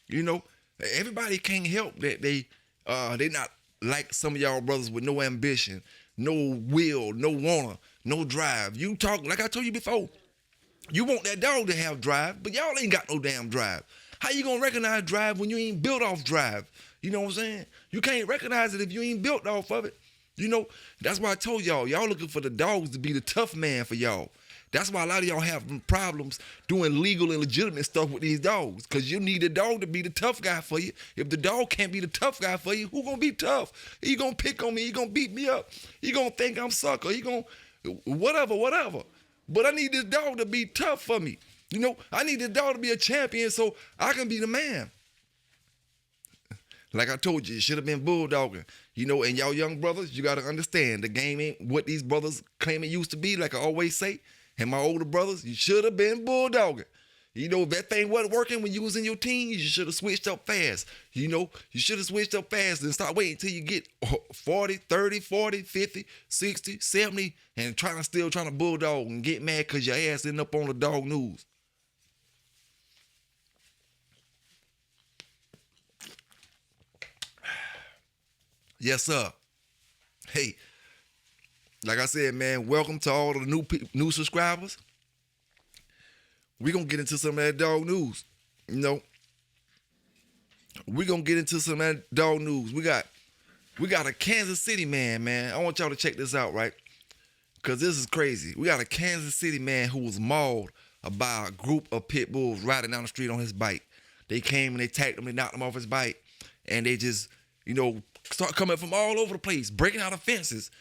you know? Everybody can't help that they not like some of y'all brothers with no ambition, no will, no wanna, no drive. You talk, like I told you before, you want that dog to have drive, but y'all ain't got no damn drive. How you gonna recognize drive when you ain't built off drive? You know what I'm saying? You can't recognize it if you ain't built off of it. You know, that's why I told y'all looking for the dogs to be the tough man for y'all. That's why a lot of y'all have problems doing legal and legitimate stuff with these dogs, because you need a dog to be the tough guy for you. If the dog can't be the tough guy for you, who gonna be tough? He gonna pick on me. He gonna beat me up. He gonna think I'm sucker. He gonna whatever. But I need this dog to be tough for me. You know, I need this dog to be a champion so I can be the man. Like I told you, it should have been bulldogging. You know, and y'all young brothers, you got to understand the game ain't what these brothers claim it used to be, like I always say. And my older brothers, you should have been bulldogging. You know, if that thing wasn't working when you was in your teens, you should have switched up fast. You know, you should have switched up fast and start waiting until you get 40, 30, 40, 50, 60, 70, and still trying to bulldog and get mad because your ass end up on the dog news. Yes, sir. Hey, like I said, man, welcome to all the new subscribers. We're going to get into some of that dog news. You know, we're going to get into some of that dog news. We got a Kansas City man. I want y'all to check this out, right? Because this is crazy. We got a Kansas City man who was mauled by a group of pit bulls riding down the street on his bike. They came and they attacked him, they knocked him off his bike, and they just, you know, start coming from all over the place, breaking out of fences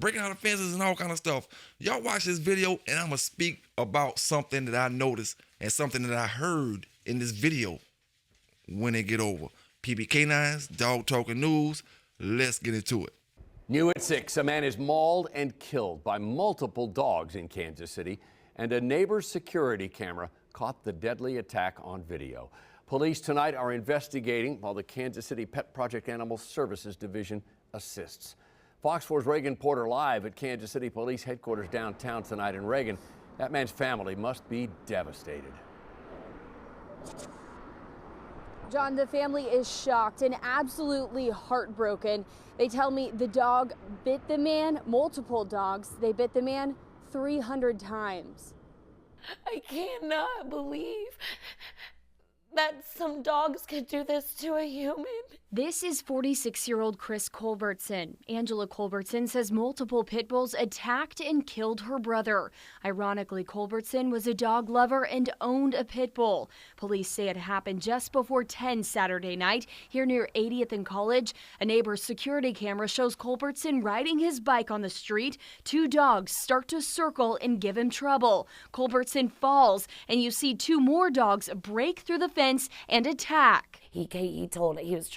and all kind of stuff. Y'all watch this video, and I'm going to speak about something that I noticed and something that I heard in this video when they get over. K9s, Dog Talking News. Let's get into it. New at 6, a man is mauled and killed by multiple dogs in Kansas City, and a neighbor's security camera caught the deadly attack on video. Police tonight are investigating while the Kansas City Pet Project Animal Services Division assists. Fox 4's Reagan Porter live at Kansas City Police Headquarters downtown tonight. In Reagan, that man's family must be devastated. John, the family is shocked and absolutely heartbroken. They tell me the dog bit the man, multiple dogs. They bit the man 300 times. I cannot believe that some dogs could do this to a human. This is 46-year-old Chris Culbertson. Angela Culbertson says multiple pit bulls attacked and killed her brother. Ironically, Culbertson was a dog lover and owned a pit bull. Police say it happened just before 10 Saturday night here near 80th and College. A neighbor's security camera shows Culbertson riding his bike on the street. Two dogs start to circle and give him trouble. Culbertson falls, and you see two more dogs break through the fence and attack. He told he was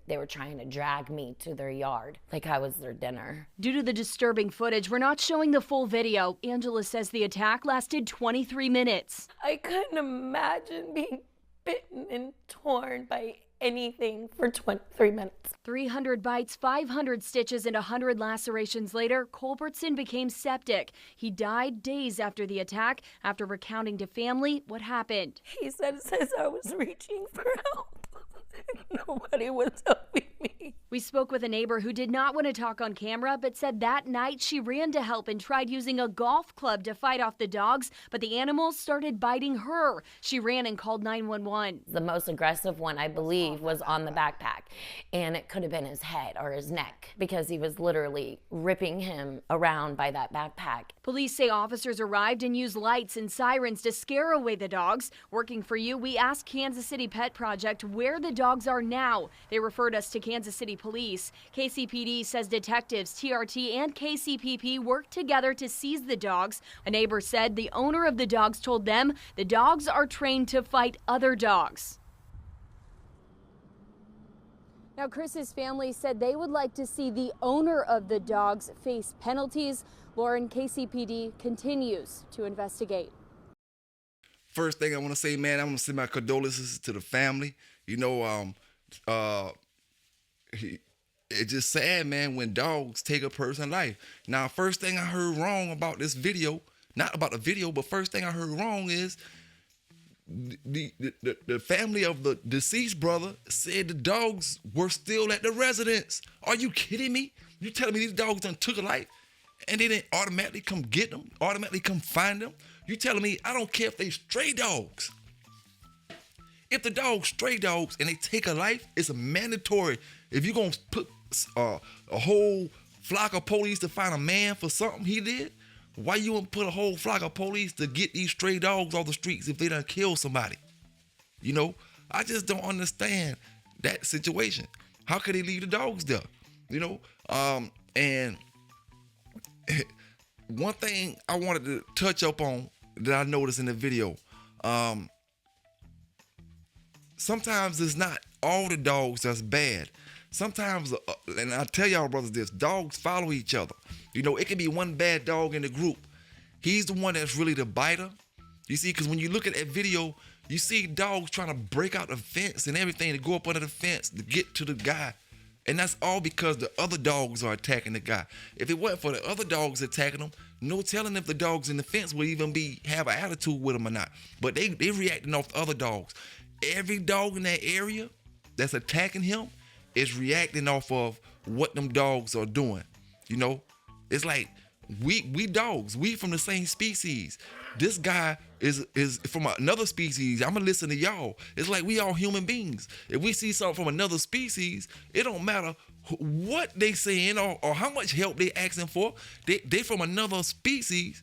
they were trying to drag me to their yard like I was their dinner. Due to the disturbing footage, we're not showing the full video. Angela says the attack lasted 23 minutes. I couldn't imagine being bitten and torn by anything for 23 minutes. 300 bites, 500 stitches, and 100 lacerations later, Culbertson became septic. He died days after the attack. After recounting to family what happened, He said as I was reaching for help, nobody was helping me. we spoke with a neighbor who did not want to talk on camera, but said that night she ran to help and tried using a golf club to fight off the dogs, but the animals started biting her. She ran and called 911. The most aggressive one, I believe, was on the backpack, and it could have been his head or his neck because he was literally ripping him around by that backpack. Police say officers arrived and used lights and sirens to scare away the dogs. Working for you, we asked Kansas City Pet Project where the dogs are now. They referred us to Kansas City Police. KCPD says detectives, TRT, and KCPP worked together to seize the dogs. A neighbor said the owner of the dogs told them the dogs are trained to fight other dogs. Now, Chris's family said they would like to see the owner of the dogs face penalties. Lauren, KCPD continues to investigate. First thing I want to say, man, I want to send my condolences to the family. You know, it's just sad, man, when dogs take a person's life. Now, first thing I heard wrong about this video, not about the video, but first thing I heard wrong is the family of the deceased brother said the dogs were still at the residence. Are you kidding me? You telling me these dogs done took a life and they didn't automatically come get them, automatically come find them? You telling me I don't care if they stray dogs. If the dogs stray dogs and they take a life, it's a mandatory. If you're going to put a whole flock of police to find a man for something he did, why you wouldn't put a whole flock of police to get these stray dogs off the streets if they done kill somebody? You know, I just don't understand that situation. How could they leave the dogs there? You know, and one thing I wanted to touch up on that I noticed in the video, sometimes it's not all the dogs that's bad. Sometimes, and I tell y'all brothers this, dogs follow each other. You know, it can be one bad dog in the group. He's the one that's really the biter. You see, because when you look at that video, you see dogs trying to break out the fence and everything to go up under the fence to get to the guy. And that's all because the other dogs are attacking the guy. If it wasn't for the other dogs attacking him, no telling if the dogs in the fence would even have an attitude with him or not. But they reacting off the other dogs. Every dog in that area that's attacking him is reacting off of what them dogs are doing. You know, it's like we dogs, we from the same species. This guy is from another species. I'm gonna listen to y'all. It's like we all human beings. If we see something from another species, it don't matter what they saying or how much help they asking for. They from another species,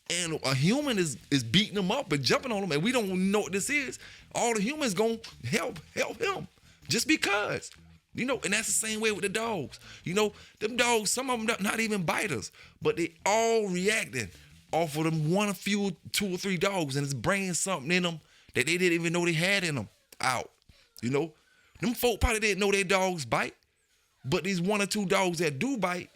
and a human is beating them up and jumping on them, and we don't know what this is. All the humans gonna help him just because. You know, and that's the same way with the dogs. You know, them dogs, some of them not even biters, but they all reacting off of them two or three dogs, and it's bringing something in them that they didn't even know they had in them out. You know, them folk probably didn't know their dogs bite, but these one or two dogs that do bite,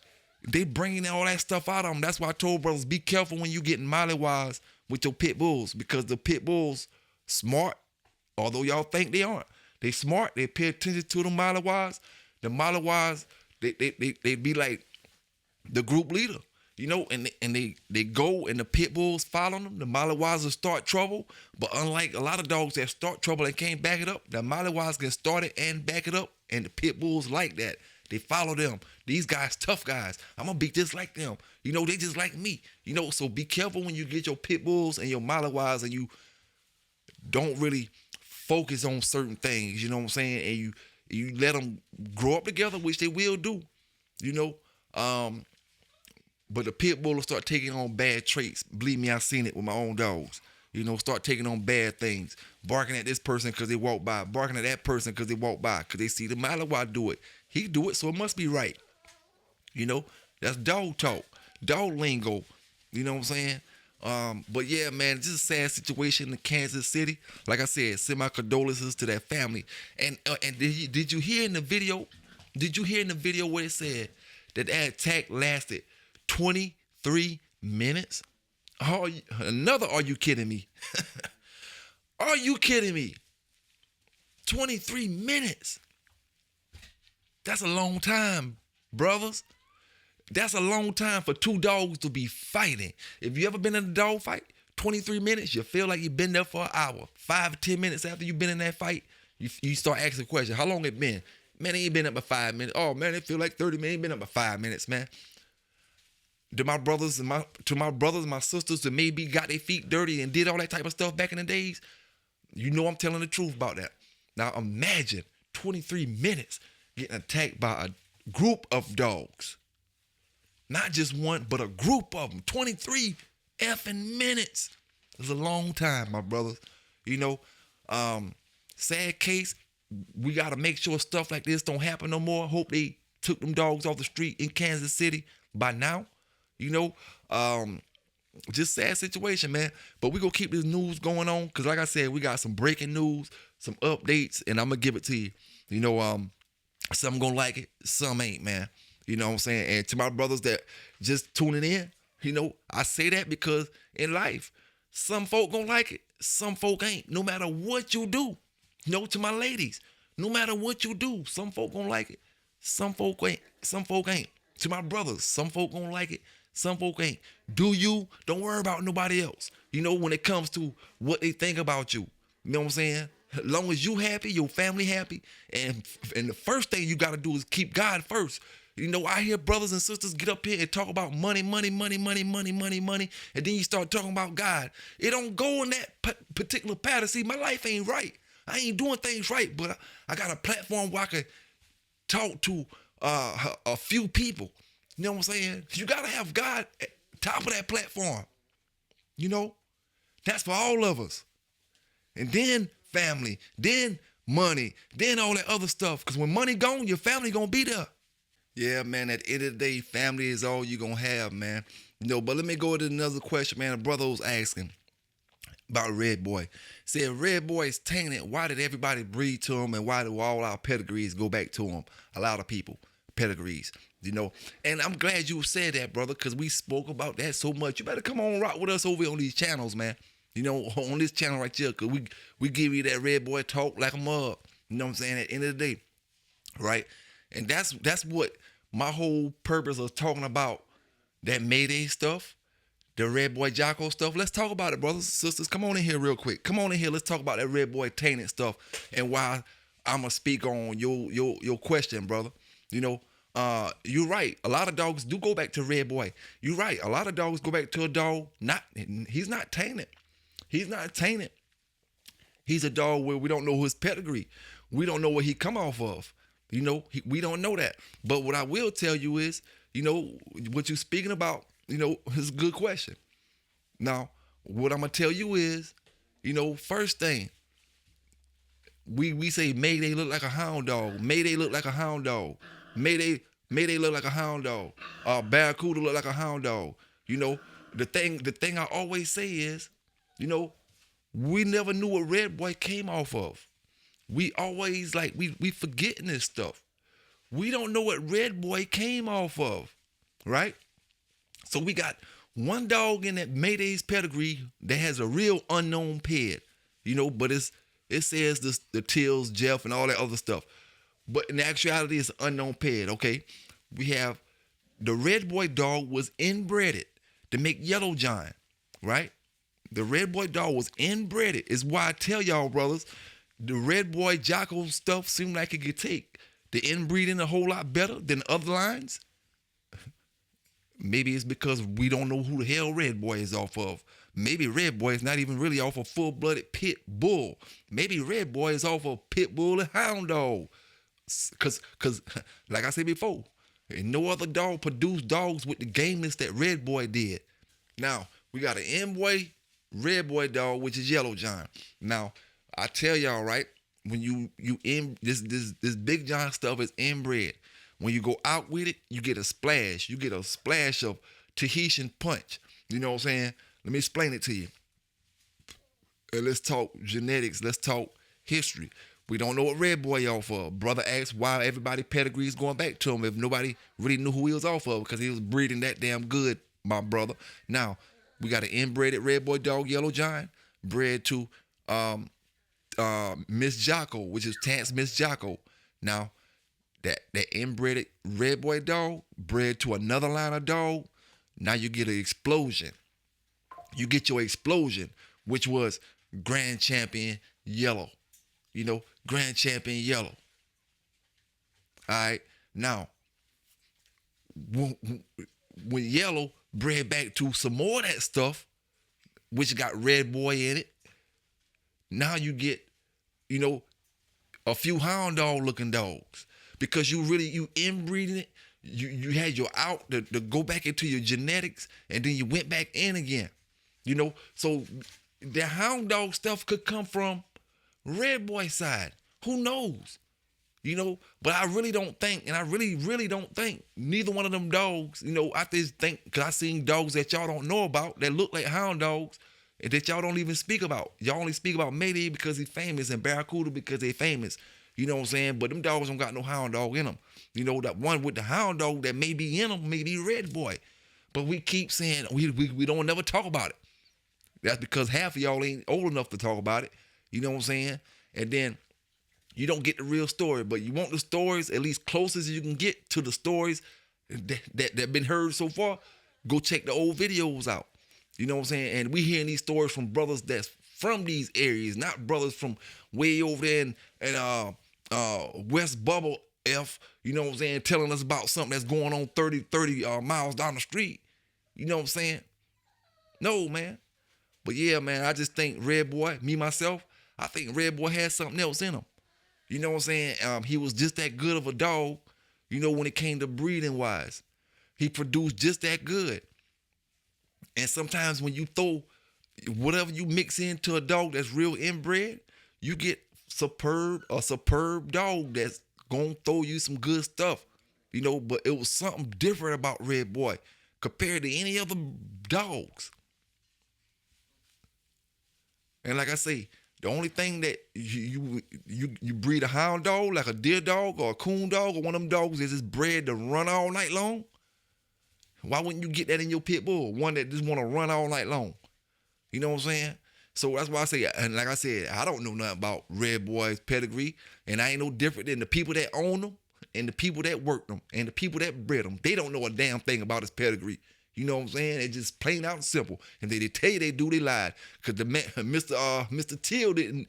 they bringing all that stuff out of them. That's why I told brothers, be careful when you getting molly-wise with your pit bulls, because the pit bulls smart, although y'all think they aren't. They smart. They pay attention to the molly-wise. The molly-wise, they be like the group leader, you know, and they go and the pit bulls follow them. The molly-wise will start trouble, but unlike a lot of dogs that start trouble and can't back it up, the molly-wise can start it and back it up, and the pit bulls like that. They follow them. These guys, tough guys. I'm gonna be just like them. You know, they just like me. You know, so be careful when you get your pit bulls and your molly-wise and you don't really focus on certain things, you know what I'm saying? And you let them grow up together, which they will do, you know. But the pit bull will start taking on bad traits. Believe me, I've seen it with my own dogs. You know, start taking on bad things. Barking at this person because they walk by. Barking at that person because they walk by. Because they see the Malawi do it. He do it, so it must be right. You know, that's dog talk. Dog lingo. You know what I'm saying? But yeah, man, this is a sad situation in Kansas City. Like I said, send my condolences to that family. And did you hear in the video? Did you hear in the video where it said that attack lasted 23 minutes? Are you kidding me? Are you kidding me? 23 minutes. That's a long time, brothers. That's a long time for two dogs to be fighting. If you ever been in a dog fight, 23 minutes, you feel like you've been there for an hour. 5 to 10 minutes after you've been in that fight, you start asking questions. How long it been? Man, it ain't been up for 5 minutes. Oh, man, it feel like 30 minutes. It ain't been up for 5 minutes, man. To my brothers and my sisters that maybe got their feet dirty and did all that type of stuff back in the days, you know I'm telling the truth about that. Now imagine 23 minutes getting attacked by a group of dogs. Not just one, but a group of them. 23 effing minutes. It's a long time, my brothers. You know, sad case. We got to make sure stuff like this don't happen no more. Hope they took them dogs off the street in Kansas City by now. You know, just sad situation, man. But we going to keep this news going on because, like I said, we got some breaking news, some updates, and I'm going to give it to you. You know, some going to like it, some ain't, man. You know what I'm saying? And to my brothers that just tuning in, you know, I say that because in life, some folk gonna like it, some folk ain't. No matter what you do, you know, to my ladies, no matter what you do, some folk gonna like it, some folk ain't. Some folk ain't. To my brothers, some folk gonna like it, some folk ain't. Do you? Don't worry about nobody else. You know, when it comes to what they think about you, you know what I'm saying? As long as you happy, your family happy, and the first thing you gotta do is keep God first. You know, I hear brothers and sisters get up here and talk about money, and then you start talking about God. It don't go in that particular pattern. See, my life ain't right. I ain't doing things right, but I got a platform where I can talk to a few people. You know what I'm saying? You got to have God at top of that platform. You know, that's for all of us. And then family, then money, then all that other stuff. Because when money gone, your family going to be there. Yeah, man, at the end of the day, family is all you're going to have, man. You know, but let me go to another question, man. A brother was asking, about Red Boy. Said Red Boy is tainted. Why did everybody breed to him, and why do all our pedigrees go back to him? A lot of people, pedigrees, you know. And I'm glad you said that, brother, because we spoke about that so much. You better come on rock with us over on these channels, man. You know, on this channel right here, because we give you that Red Boy talk like a mug. You know what I'm saying? At the end of the day, right? And that's what my whole purpose of talking about that Mayday stuff, the Red Boy Jocko stuff. Let's talk about it, brothers and sisters. Come on in here real quick. Come on in here. Let's talk about that Red Boy tainted stuff and why I'm gonna speak on your question, brother. You know, you're right. A lot of dogs do go back to Red Boy. You're right. A lot of dogs go back to a dog. He's not tainted. He's not tainted. He's a dog where we don't know his pedigree. We don't know where he come off of. You know, we don't know that. But what I will tell you is, you know, what you're speaking about, you know, is a good question. Now, what I'm going to tell you is, you know, first thing, we say Mayday look like a hound dog. Mayday look like a hound dog. Mayday look like a hound dog. Barracuda look like a hound dog. You know, the thing I always say is, you know, we never knew what Red Boy came off of. We always we forgetting this stuff. We don't know what Red Boy came off of, right? So we got one dog in that Mayday's pedigree that has a real unknown ped, you know, but it says the Tills, Jeff, and all that other stuff. But in actuality, it's an unknown ped, okay? We have the Red Boy dog was inbreded to make Yellow Giant, right? The Red Boy dog was inbreded. Is why I tell y'all, brothers, the Red Boy Jocko stuff seemed like it could take the inbreeding a whole lot better than other lines. Maybe it's because we don't know who the hell Red Boy is off of. Maybe Red Boy is not even really off a full-blooded pit bull. Maybe Red Boy is off a pit bull and hound dog. Cause like I said before, no other dog produced dogs with the gameness that Red Boy did. Now, we got an M-Boy, Red Boy dog, which is Yellow Giant. Now, I tell y'all, right, when you in this Big John stuff is inbred. When you go out with it, you get a splash. You get a splash of Tahitian punch. You know what I'm saying? Let me explain it to you. And let's talk genetics. Let's talk history. We don't know what Red Boy off of. Brother asked why everybody pedigree is going back to him if nobody really knew who he was off of because he was breeding that damn good, my brother. Now, we got an inbred Red Boy dog, Yellow Giant, bred to Miss Jocko, which is Tance Miss Jocko. Now, that inbred Red Boy dog bred to another line of dog. Now you get an explosion. You get your explosion, which was Grand Champion Yellow. You know, Grand Champion Yellow. All right. Now, when Yellow bred back to some more of that stuff, which got Red Boy in it, now you get, you know, a few hound dog looking dogs. Because you inbreeding it, you had your out to go back into your genetics, and then you went back in again. You know, so the hound dog stuff could come from Red Boy side. Who knows? You know, but I really don't think, and I really don't think neither one of them dogs, you know, I just think, because I seen dogs that y'all don't know about that look like hound dogs and that y'all don't even speak about. Y'all only speak about Mayday because he's famous and Barracuda because they famous. You know what I'm saying? But them dogs don't got no hound dog in them. You know, that one with the hound dog that may be in them may be Red Boy. But we keep saying we don't never talk about it. That's because half of y'all ain't old enough to talk about it. You know what I'm saying? And then you don't get the real story. But you want the stories at least closest as you can get to the stories that been heard so far. Go check the old videos out. You know what I'm saying? And we hearing these stories from brothers that's from these areas, not brothers from way over there in West Bubble F, you know what I'm saying, telling us about something that's going on 30 miles down the street. You know what I'm saying? No, man. But yeah, man, I just think Red Boy, me, myself, I think Red Boy had something else in him. You know what I'm saying? He was just that good of a dog, you know, when it came to breeding wise. He produced just that good. And sometimes when you throw whatever you mix into a dog that's real inbred, you get a superb dog that's gonna throw you some good stuff, you know. But it was something different about Red Boy compared to any other dogs. And like I say, the only thing that you breed a hound dog, like a deer dog or a coon dog or one of them dogs is it's bred to run all night long. Why wouldn't you get that in your pit bull? One that just want to run all night long. You know what I'm saying? So that's why I say, and like I said, I don't know nothing about Red Boy's pedigree, and I ain't no different than the people that own them and the people that work them and the people that bred them. They don't know a damn thing about his pedigree. You know what I'm saying? It's just plain out and simple. And they tell you they do, they lied. Because the man, Mr. Till didn't,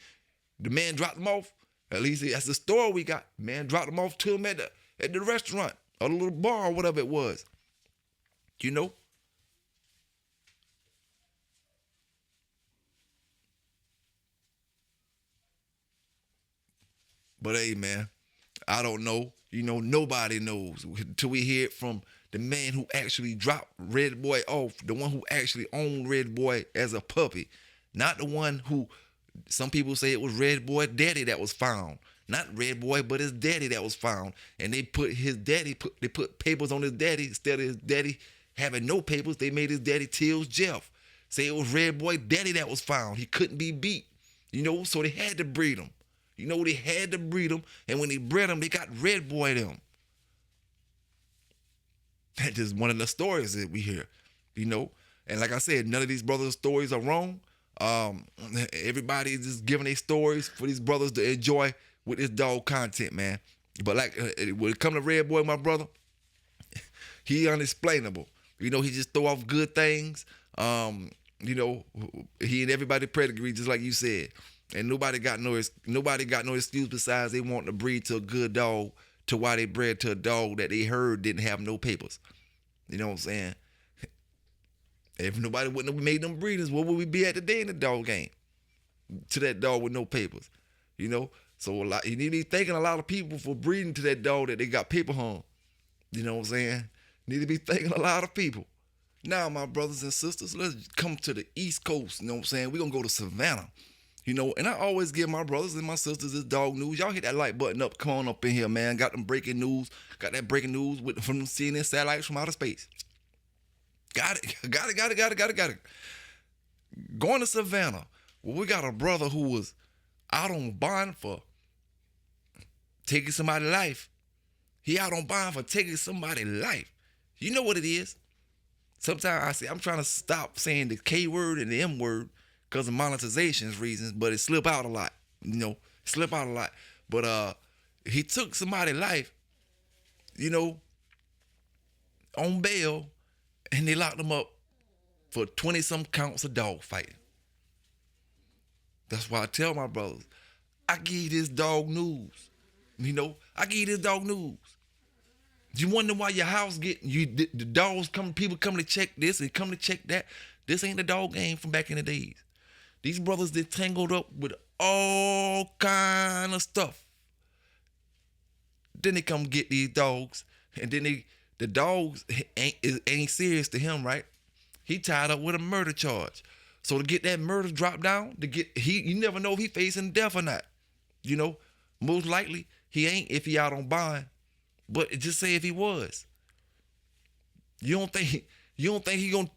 the man dropped him off. At least that's the story we got. Man dropped him off to him at the restaurant or the little bar or whatever it was. You know? But hey, man, I don't know. You know, nobody knows until we hear it from the man who actually dropped Red Boy off, the one who actually owned Red Boy as a puppy, not the one who some people say it was Red Boy daddy that was found. Not Red Boy, but his daddy that was found. And they put his daddy, they put papers on his daddy instead of his daddy having no papers. They made his daddy Till's Jeff. Say it was Red Boy daddy that was found. He couldn't be beat. You know, so they had to breed him. You know, they had to breed them, and when they bred them, they got Red Boy them. That's just one of the stories that we hear, you know. And like I said, none of these brothers' stories are wrong. Everybody is just giving their stories for these brothers to enjoy with this dog content, man. But like when it comes to Red Boy, my brother, he unexplainable. You know, he just throw off good things. You know, he and everybody pedigree, just like you said. And nobody got no excuse besides they want to breed to a good dog to why they bred to a dog that they heard didn't have no papers. You know what I'm saying? If nobody wouldn't have made them breeders, where would we be at today in the dog game? To that dog with no papers. You know? So you need to be thanking a lot of people for breeding to that dog that they got paper on. You know what I'm saying? Need to be thanking a lot of people. Now, my brothers and sisters, let's come to the East Coast. You know what I'm saying? We're going to go to Savannah. You know, and I always give my brothers and my sisters this dog news. Y'all hit that like button up. Come on up in here, man. Got them breaking news. Got that breaking news from the CNN satellites from outer space. Got it. Going to Savannah. Well, we got a brother who was out on bond for taking somebody's life. He out on bond for taking somebody's life. You know what it is? Sometimes I say, I'm trying to stop saying the K word and the M word because of monetization reasons, but it slip out a lot, you know, But he took somebody's life, you know, on bail, and they locked him up for 20-some counts of dog fighting. That's why I tell my brothers, I give you this dog news. You know, I give you this dog news. You wonder why your house the dogs come, people come to check this and come to check that. This ain't the dog game from back in the days. These brothers, they tangled up with all kind of stuff. Then they come get these dogs, and then the dogs ain't serious to him, right? He tied up with a murder charge. So to get that murder dropped down, you never know if he facing death or not. You know, most likely he ain't if he out on bond. But just say if he was. You don't think he gonna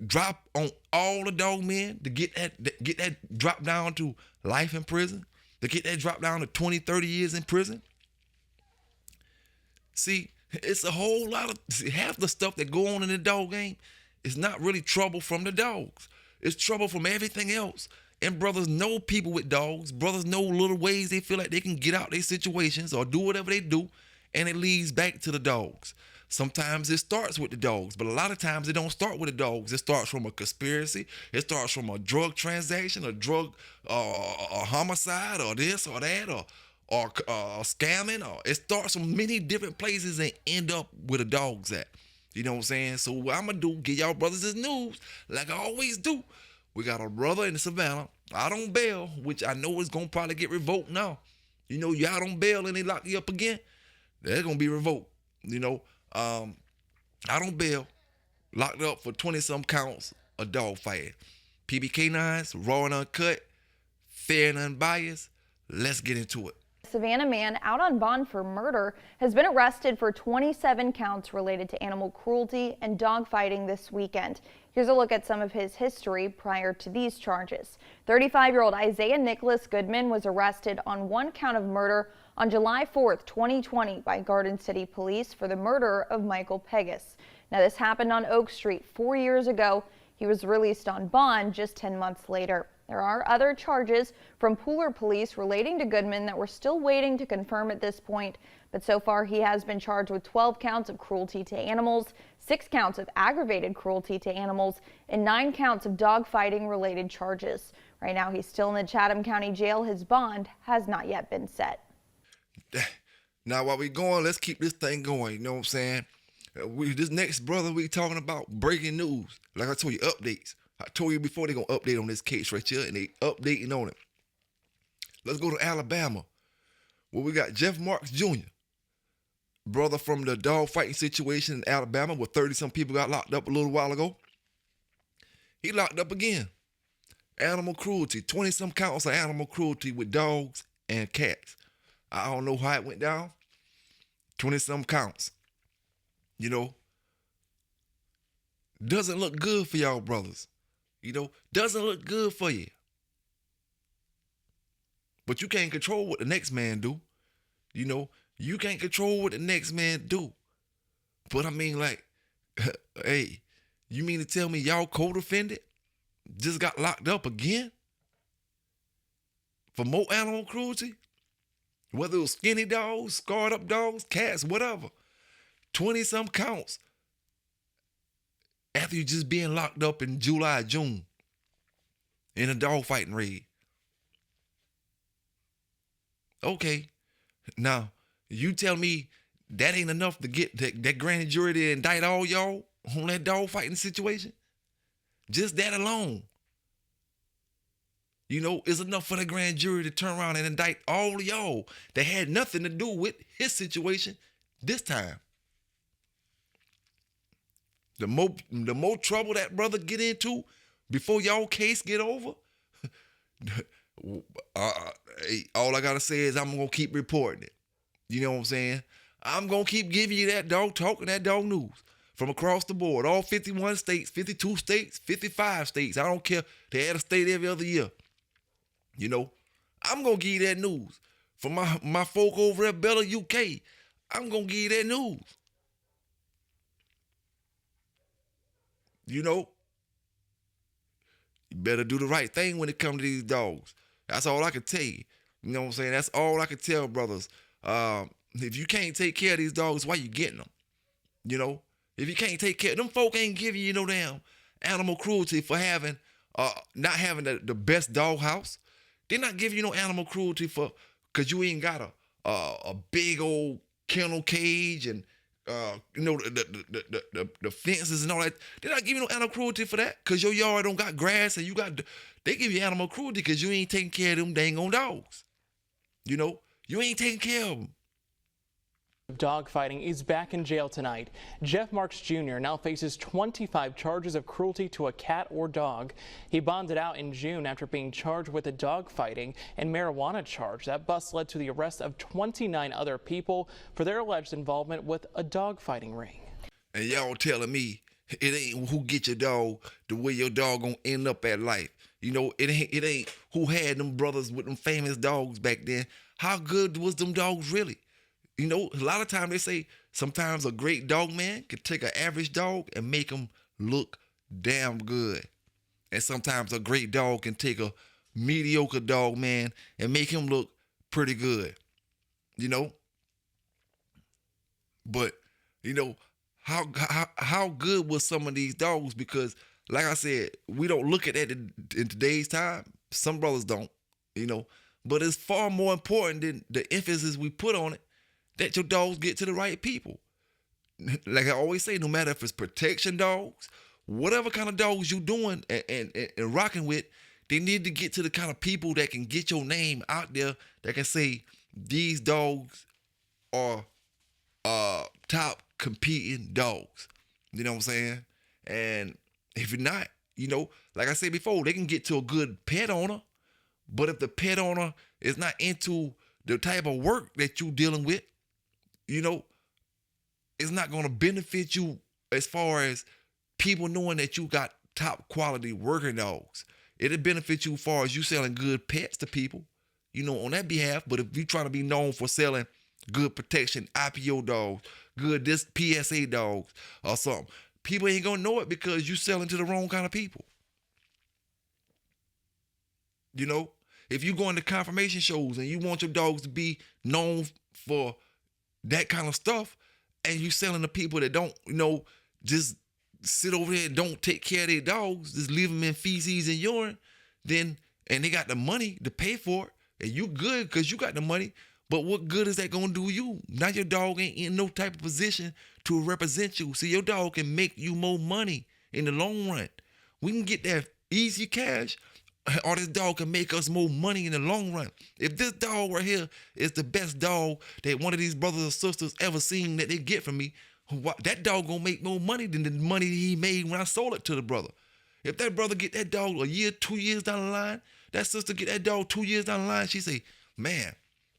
drop on all the dog men to get that drop down to life in prison, to get that drop down to 20, 30 years in prison? See, it's a whole lot of, half the stuff that go on in the dog game is not really trouble from the dogs. It's trouble from everything else. And brothers know people with dogs. Brothers know little ways they feel like they can get out their situations or do whatever they do, and it leads back to the dogs. Sometimes it starts with the dogs, but a lot of times it don't start with the dogs. It starts from a conspiracy. It starts from a drug transaction, a homicide, or this or that, or scamming. Or it starts from many different places and end up where the dogs at. You know what I'm saying? So what I'm going to do, give y'all brothers this news like I always do. We got a brother in Savannah out on bail, which I know is going to probably get revoked now. You know, you out on bail and they lock you up again, they're going to be revoked. You know, out on bail, locked up for 20-some counts of dog fighting. PB K9s, raw and uncut, fair and unbiased. Let's get into it. Savannah Man, out on bond for murder, has been arrested for 27 counts related to animal cruelty and dog fighting this weekend. Here's a look at some of his history prior to these charges. 35-year-old Isaiah Nicholas Goodman was arrested on one count of murder on July 4th, 2020 by Garden City Police for the murder of Michael Pegas. Now, this happened on Oak Street 4 years ago. He was released on bond just 10 months later. There are other charges from Pooler Police relating to Goodman that we're still waiting to confirm at this point, but so far he has been charged with 12 counts of cruelty to animals, 6 counts of aggravated cruelty to animals, and 9 counts of dogfighting related charges. Right now he's still in the Chatham County Jail. His bond has not yet been set. Now while we going, let's keep this thing going, you know what I'm saying? This next brother we talking about breaking news. Like I told you, updates. I told you before they're going to update on this case right here, and they updating on it. Let's go to Alabama, where we got Jeff Marks Jr., brother from the dog fighting situation in Alabama, where 30-some people got locked up a little while ago. He locked up again. Animal cruelty, 20-some counts of animal cruelty with dogs and cats. I don't know how it went down. 20-some counts. You know, doesn't look good for y'all brothers. You know, doesn't look good for you. But you can't control what the next man do. You know, you can't control what the next man do. But I mean, like, hey, you mean to tell me y'all co-defendant just got locked up again? For more animal cruelty? Whether it was skinny dogs, scarred up dogs, cats, whatever. 20-some counts. After you just being locked up in July, June, in a dog fighting raid. Okay, now you tell me that ain't enough to get that grand jury to indict all y'all on that dog fighting situation? Just that alone, you know, is enough for the grand jury to turn around and indict all of y'all that had nothing to do with his situation this time. The more trouble that brother get into before y'all case get over, all I gotta say is I'm gonna keep reporting it. You know what I'm saying? I'm gonna keep giving you that dog talk and that dog news from across the board. All 51 states, 52 states, 55 states. I don't care. They add a state every other year. You know, I'm gonna give you that news. From my folk over at Bella UK, I'm gonna give you that news. You know, you better do the right thing when it comes to these dogs. That's all I can tell you. You know what I'm saying? That's all I can tell brothers. If you can't take care of these dogs, why you getting them? You know, if you can't take care of them, folk ain't giving you no damn animal cruelty for having, not having the best dog house. They're not giving you no animal cruelty because you ain't got a big old kennel cage and you know, the fences and all that. They're not giving you no animal cruelty for that because your yard don't got grass and they give you animal cruelty because you ain't taking care of them dang on dogs. You know, you ain't taking care of them. Dogfighting is back in jail tonight. Jeff Marks Jr. now faces 25 charges of cruelty to a cat or dog. He bonded out in June after being charged with a dogfighting and marijuana charge. That bust led to the arrest of 29 other people for their alleged involvement with a dogfighting ring. And y'all telling me it ain't who get your dog the way your dog gonna end up at life. You know, it ain't who had them brothers with them famous dogs back then. How good was them dogs really? You know, a lot of times they say sometimes a great dog man can take an average dog and make him look damn good. And sometimes a great dog can take a mediocre dog man and make him look pretty good. You know? But, you know, how good was some of these dogs? Because, like I said, we don't look at that in today's time. Some brothers don't, you know. But it's far more important than the emphasis we put on it that your dogs get to the right people. Like I always say, no matter if it's protection dogs, whatever kind of dogs you doing and rocking with, they need to get to the kind of people that can get your name out there, that can say these dogs are top competing dogs. You know what I'm saying? And if you're not, you know, like I said before, they can get to a good pet owner, but if the pet owner is not into the type of work that you're dealing with, you know, it's not going to benefit you as far as people knowing that you got top quality working dogs. It'll benefit you as far as you selling good pets to people, you know, on that behalf. But if you trying to be known for selling good protection, IPO dogs, good this PSA dogs or something, people ain't gonna know it because you selling to the wrong kind of people. You know, if you go into confirmation shows and you want your dogs to be known for that kind of stuff, and you selling to people that don't, you know, just sit over there and don't take care of their dogs, just leave them in feces and urine, then, and they got the money to pay for it, and you good because you got the money, but what good is that gonna do you? Now your dog ain't in no type of position to represent you. See, your dog can make you more money in the long run. We can get that easy cash, or this dog can make us more money in the long run. If this dog right here is the best dog that one of these brothers or sisters ever seen that they get from me, that dog gonna make more money than the money he made when I sold it to the brother. If that brother get that dog a year, 2 years down the line, that sister get that dog 2 years down the line, she say, man,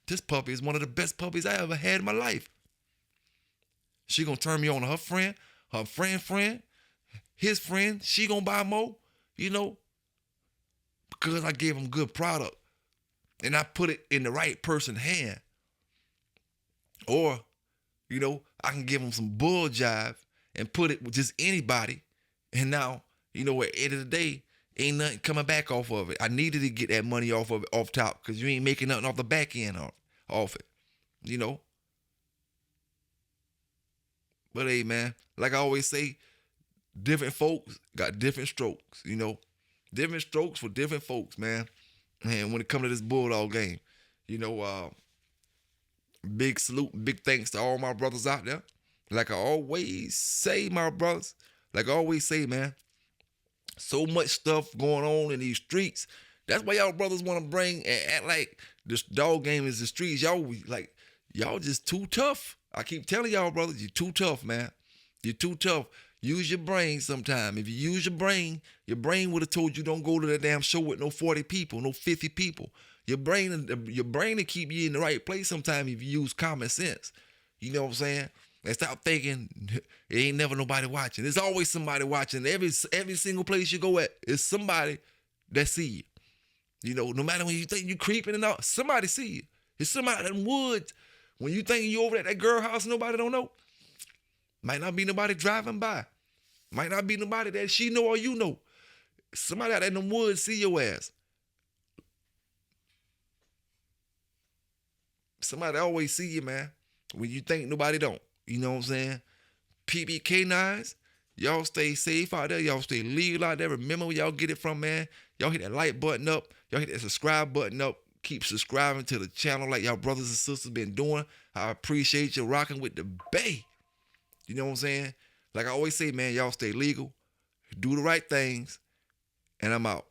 this puppy is one of the best puppies I ever had in my life. She gonna turn me on to her friend, his friend, she gonna buy more, you know, because I gave him good product and I put it in the right person's hand. Or, you know, I can give him some bull jive and put it with just anybody. And now, you know, at the end of the day, ain't nothing coming back off of it. I needed to get that money off of it, off top, because you ain't making nothing off the back end off it, you know. But hey, man, like I always say, different folks got different strokes, you know. Different strokes for different folks, man. And when it comes to this Bulldog game, you know, big salute, big thanks to all my brothers out there. Like I always say, my brothers, like I always say, man, so much stuff going on in these streets. That's why y'all brothers want to bring and act like this dog game is the streets. Y'all just too tough. I keep telling y'all, brothers, you're too tough, man. You're too tough. Use your brain sometime. If you use your brain would have told you don't go to that damn show with no 40 people, no 50 people. Your brain will keep you in the right place sometime if you use common sense. You know what I'm saying? And stop thinking it ain't never nobody watching. There's always somebody watching. Every single place you go at, it's somebody that see you. You know, no matter when you think you creeping and all, somebody see you. It's somebody in the woods. When you think you over at that girl house, nobody don't know. Might not be nobody driving by. Might not be nobody that she know or you know. Somebody out in the woods see your ass. Somebody always see you, man, when you think nobody don't. You know what I'm saying? PB K9s, y'all stay safe out there. Y'all stay legal out there. Remember where y'all get it from, man. Y'all hit that like button up. Y'all hit that subscribe button up. Keep subscribing to the channel like y'all brothers and sisters been doing. I appreciate you rocking with the Bay. You know what I'm saying? Like I always say, man, y'all stay legal, do the right things, and I'm out.